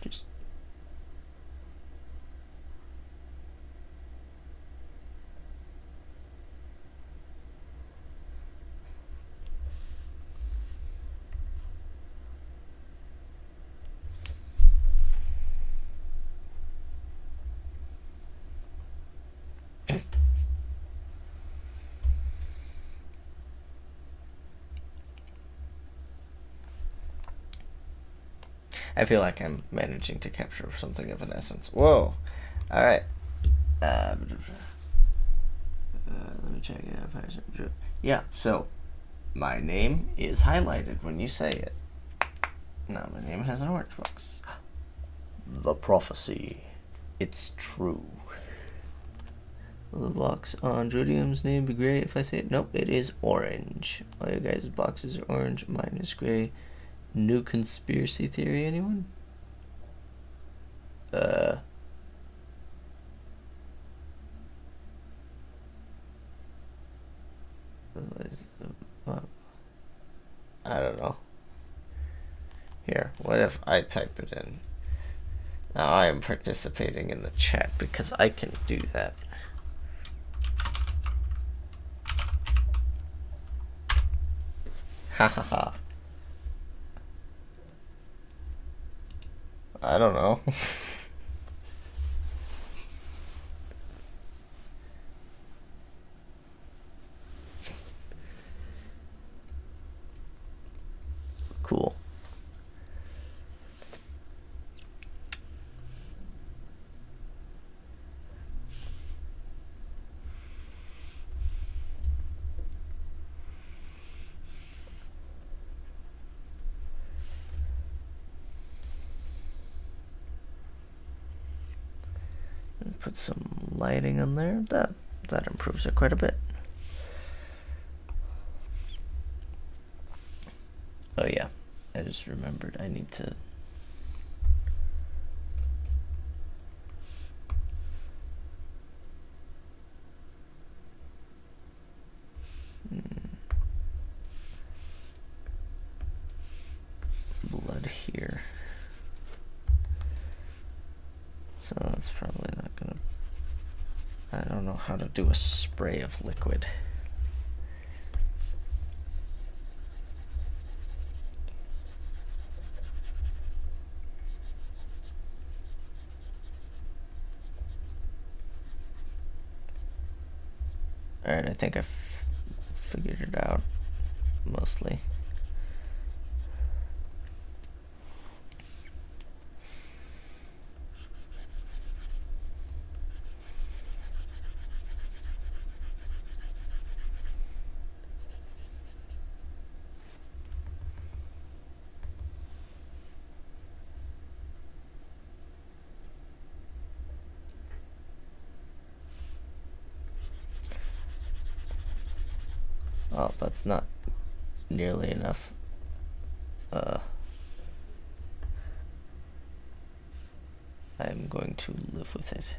Just I feel like I'm managing to capture something of an essence. Whoa! Alright. Let me check it out. Yeah, so my name is highlighted when you say it. Now my name has an orange box. The prophecy. It's true. Will the box on Jodium's name be gray if I say it? Nope, it is orange. All you guys' boxes are orange. Mine is gray. New conspiracy theory, anyone? I don't know. Here, what if I type it in? Now I am participating in the chat because I can do that. Ha ha ha. I don't know. put some lighting on there. That improves it quite a bit. Oh yeah, I just remembered I need to blood here. So that's probably not gonna... I don't know how to do a spray of liquid. Alright, I think I figured it out, mostly. Oh, that's not nearly enough. I'm going to live with it.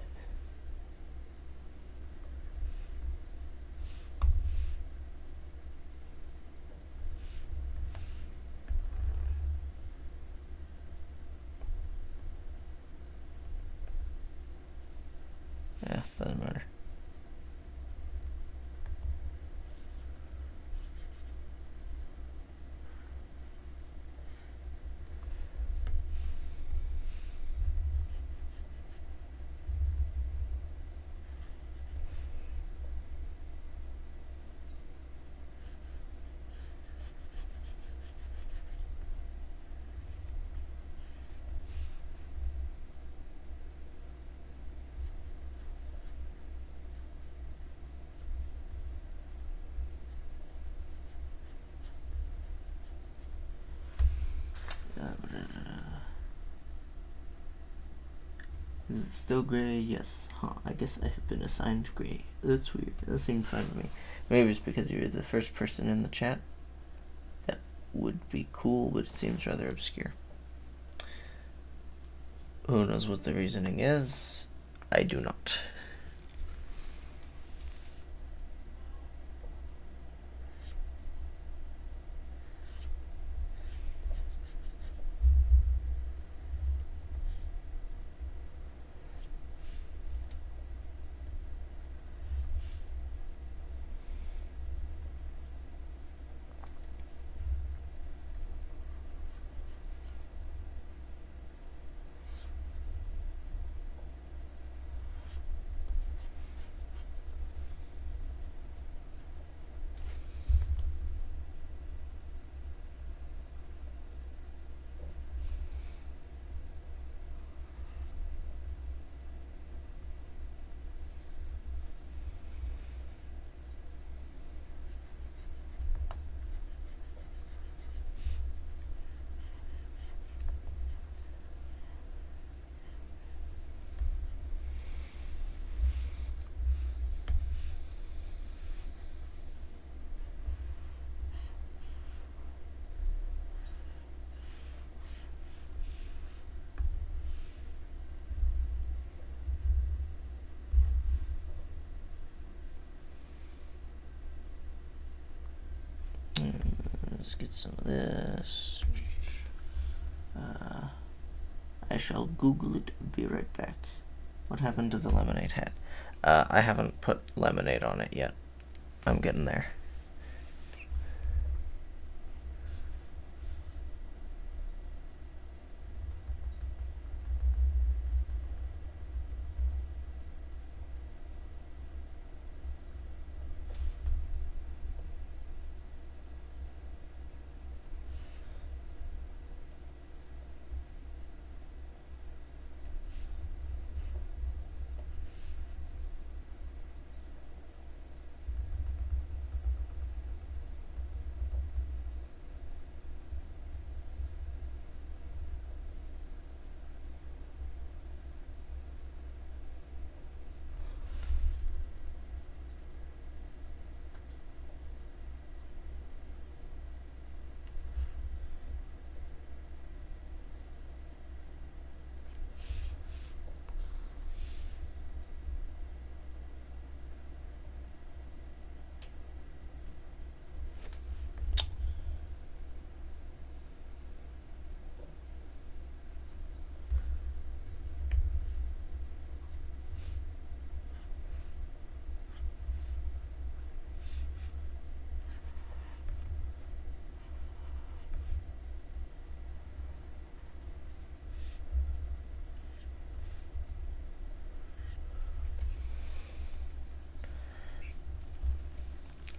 Yeah, doesn't matter. Is it still gray? Yes. Huh, I guess I have been assigned gray. That's weird. That seemed fine to me. Maybe it's because you're the first person in the chat. That would be cool, but it seems rather obscure. Who knows what the reasoning is? I do not. Let's get some of this. I shall Google it and be right back. What happened to the lemonade hat? I haven't put lemonade on it yet. I'm getting there.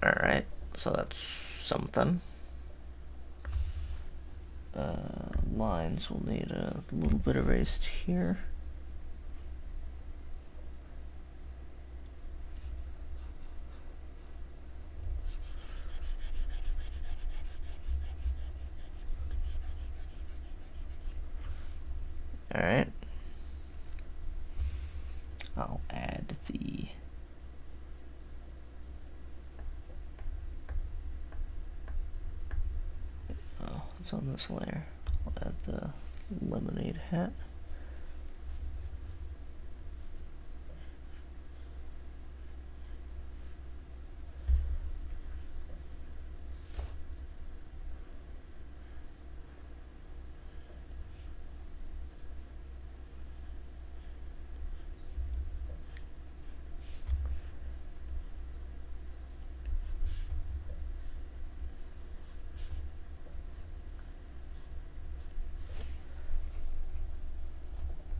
Alright, so that's something. Lines will need a little bit erased here. Alright. I'll add the it's on this layer. I'll add the lemonade hat.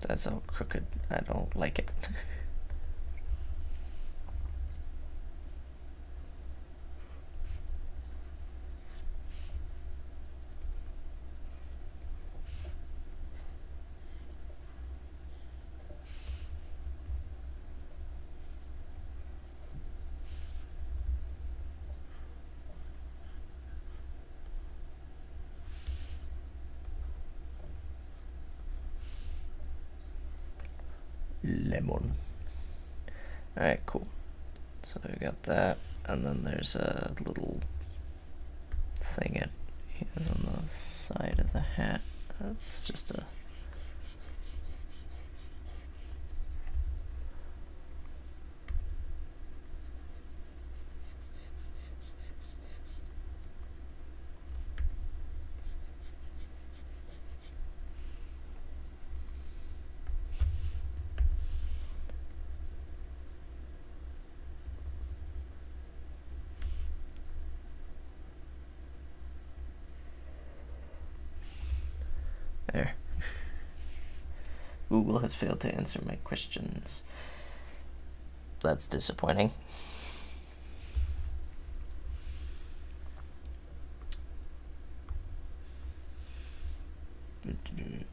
That's so crooked. I don't like it. Lemon. Alright, cool. So we got that, and then there's a little thing it has on the side of the hat. That's just a there. Google has failed to answer my questions. That's disappointing.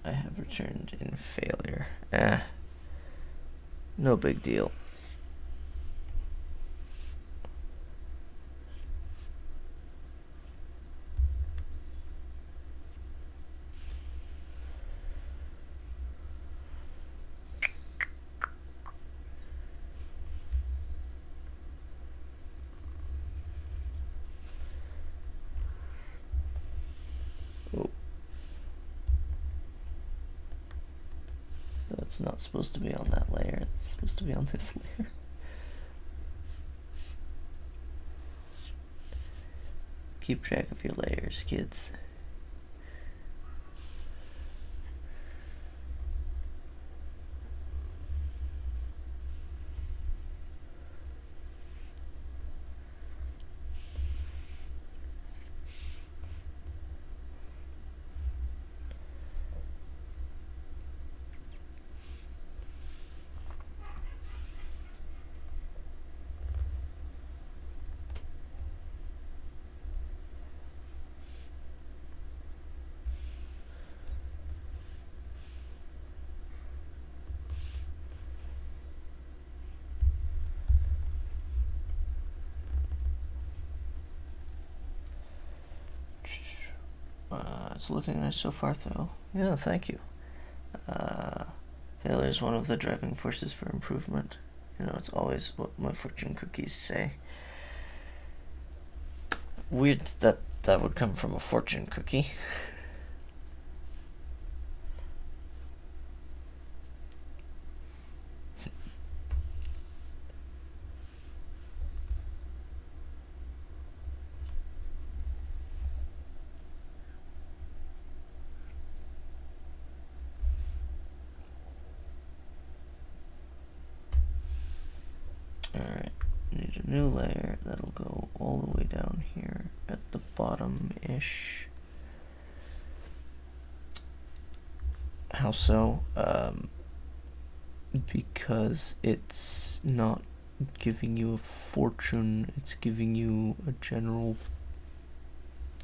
I have returned in failure. No big deal. It's not supposed to be on that layer. It's supposed to be on this layer. Keep track of your layers, kids. It's looking nice so far, though. Yeah, thank you. Failure is one of the driving forces for improvement. You know, it's always what my fortune cookies say. Weird that that would come from a fortune cookie. Alright, need a new layer that'll go all the way down here at the bottom-ish. How so? Because it's not giving you a fortune, it's giving you a general,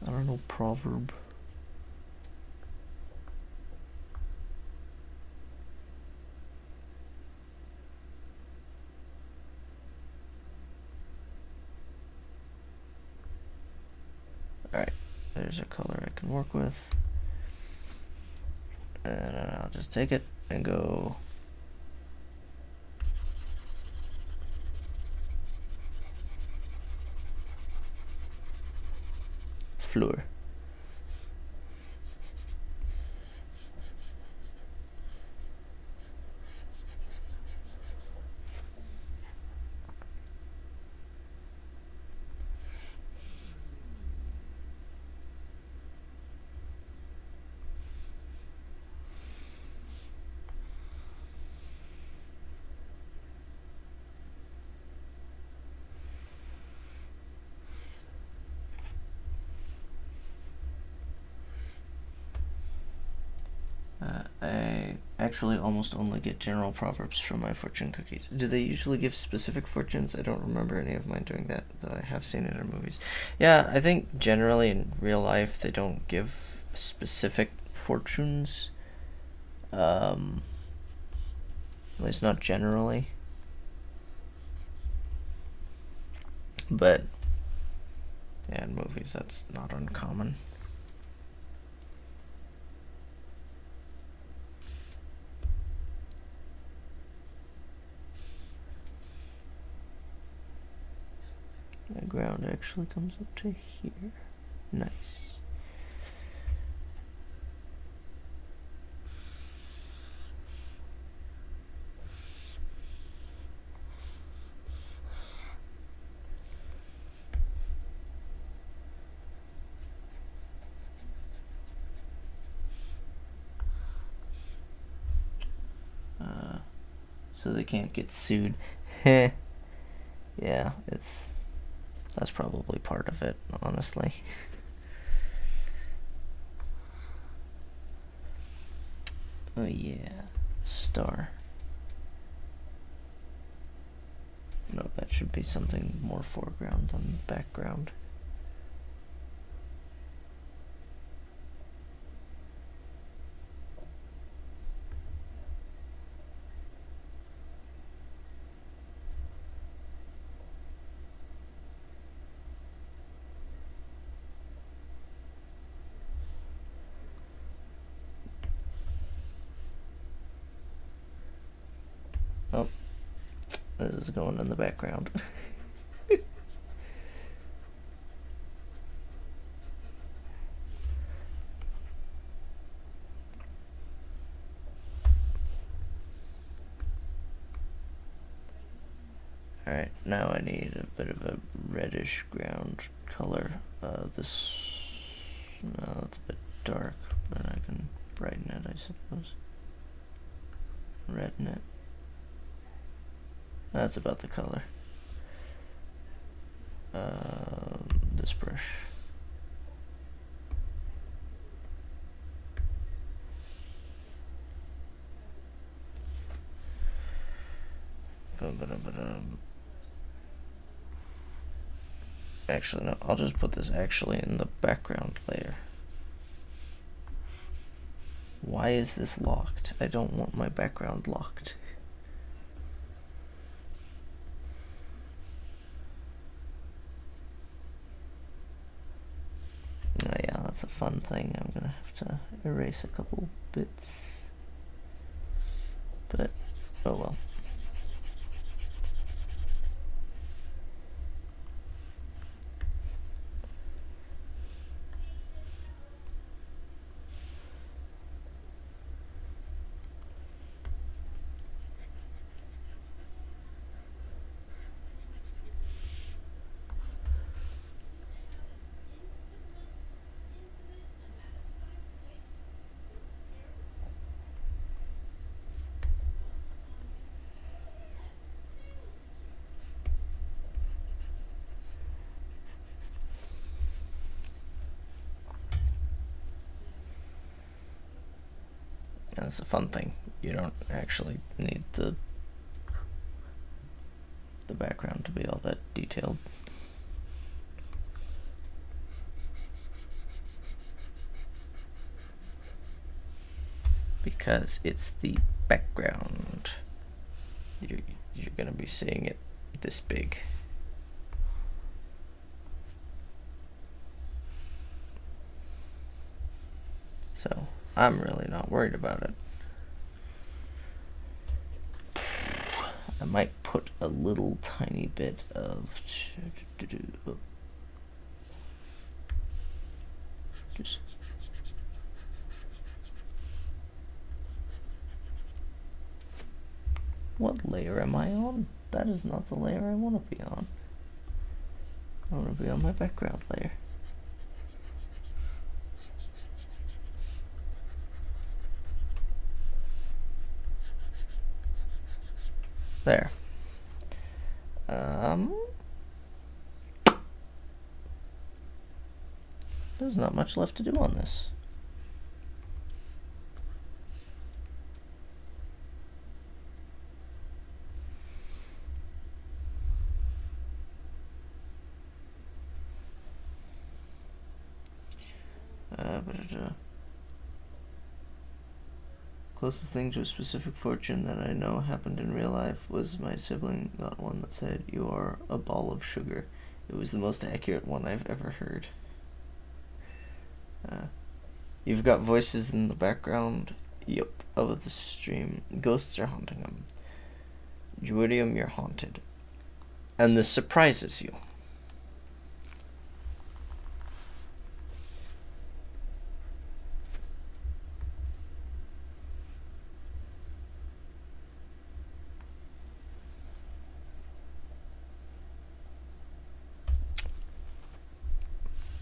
I don't know, proverb. Alright, there's a color I can work with. And I'll just take it and go Fleur. I actually almost only get general proverbs from my fortune cookies. Do they usually give specific fortunes? I don't remember any of mine doing that, though I have seen it in movies. Yeah, I think generally in real life they don't give specific fortunes. At least not generally. But yeah, in movies that's not uncommon. My ground actually comes up to here. Nice. So they can't get sued. Yeah, that's probably part of it, honestly. Oh yeah, star. No, that should be something more foreground than background. Oh, this is going in the background. Alright, now I need a bit of a reddish ground color. No, it's a bit dark, but I can brighten it, I suppose. Redden it. That's about the color. This brush. Actually, no, I'll just put this actually in the background layer. Why is this locked? I don't want my background locked. Oh yeah, that's a fun thing. I'm gonna have to erase a couple bits. But, oh well. That's a fun thing. You don't actually need the the background to be all that detailed. Because it's the background. You're gonna be seeing it this big. So I'm really not worried about it. I might put a little tiny bit of just what layer am I on? That is not the layer I want to be on. I want to be on my background layer. There. There's not much left to do on this. Closest thing to a specific fortune that I know happened in real life was my sibling got one that said, "You are a ball of sugar." It was the most accurate one I've ever heard. You've got voices in the background. Yep, of the stream. Ghosts are haunting them. Druidium, you're haunted. And this surprises you.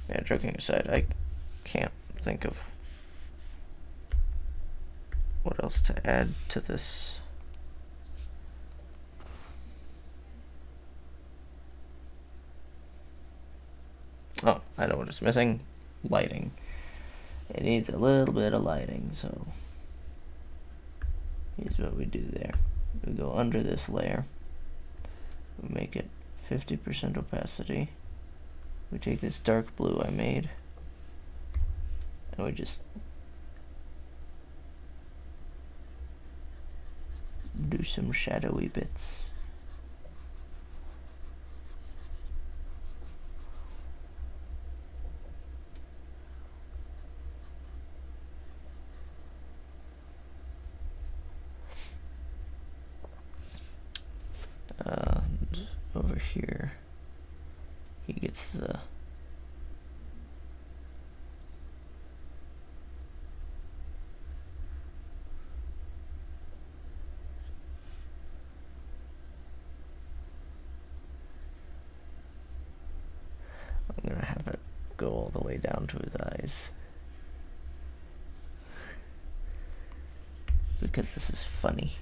Yeah, joking aside, I can't think of what else to add to this. Oh, I know what it's missing. Lighting. It needs a little bit of lighting, so here's what we do there. We go under this layer. We make it 50% opacity. We take this dark blue I made, and we just do some shadowy bits. And over here, he gets the I'm gonna have it go all the way down to his eyes. Because this is funny.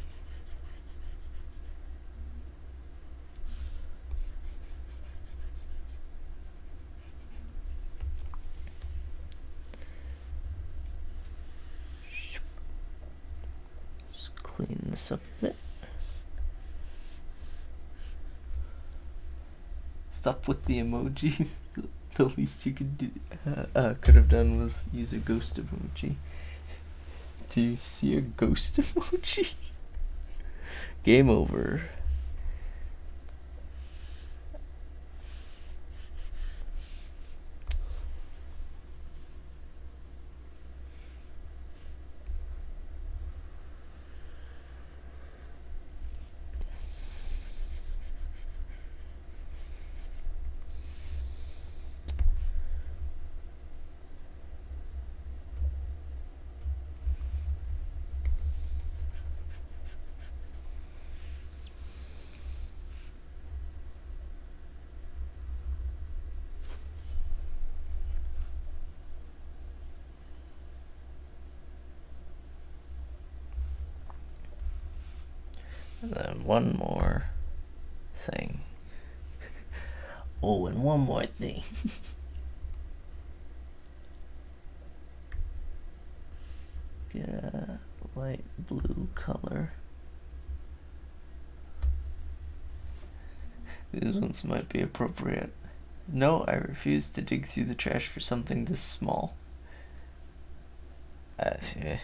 Let's clean this up a bit. Stop with the emojis. The least you could have done was use a ghost emoji. Do you see a ghost emoji? Game over. And then one more thing. Oh, and one more thing. Get a light blue color. These ones might be appropriate. No, I refuse to dig through the trash for something this small. Yeah.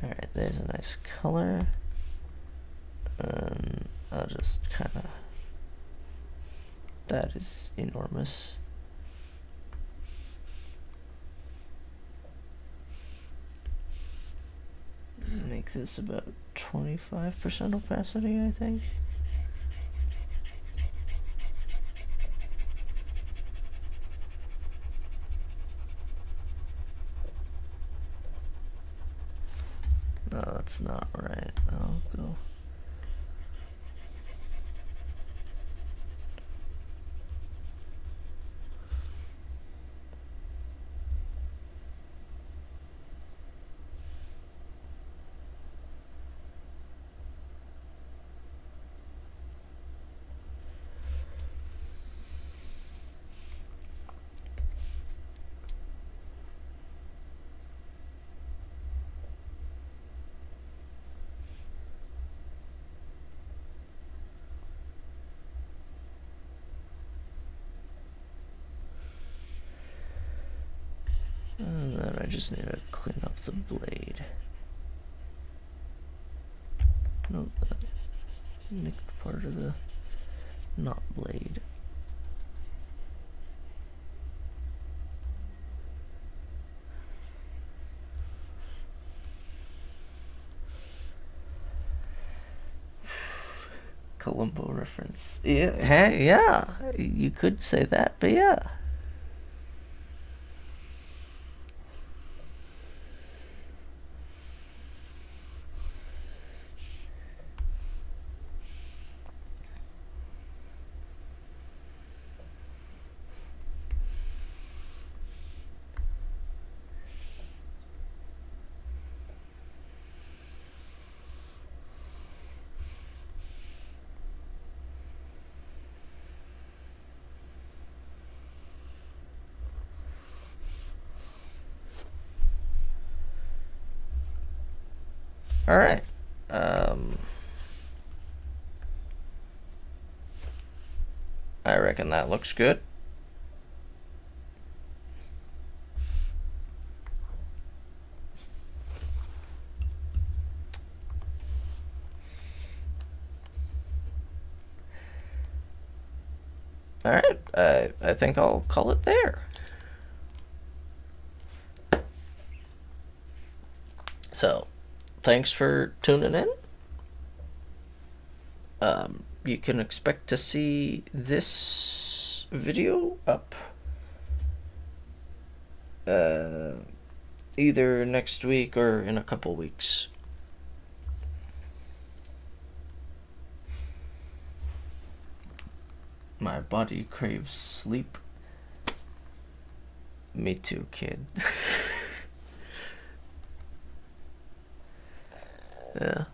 Alright, there's a nice color. I'll just kind of... That is enormous. Make this about 25% opacity, I think. No, that's not right. I'll go. And then I just need to clean up the blade. Nope, that nicked part of the not blade. Columbo reference. Yeah, hey, yeah, you could say that, but yeah. All right. I reckon that looks good. All right. I think I'll call it there. So, thanks for tuning in. You can expect to see this video up either next week or in a couple weeks. My body craves sleep. Me too, kid. Yeah.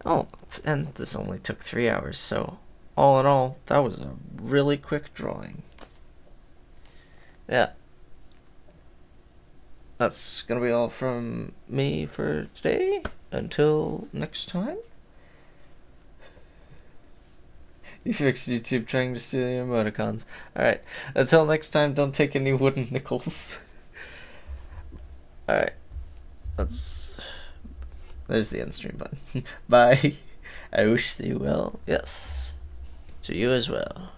Oh, and this only took 3 hours, so all in all, that was a really quick drawing. Yeah. That's gonna be all from me for today. Until next time. You fixed YouTube trying to steal your emoticons. Alright. Until next time, don't take any wooden nickels. Alright. There's the end stream button. Bye. I wish thee well. Yes. To you as well.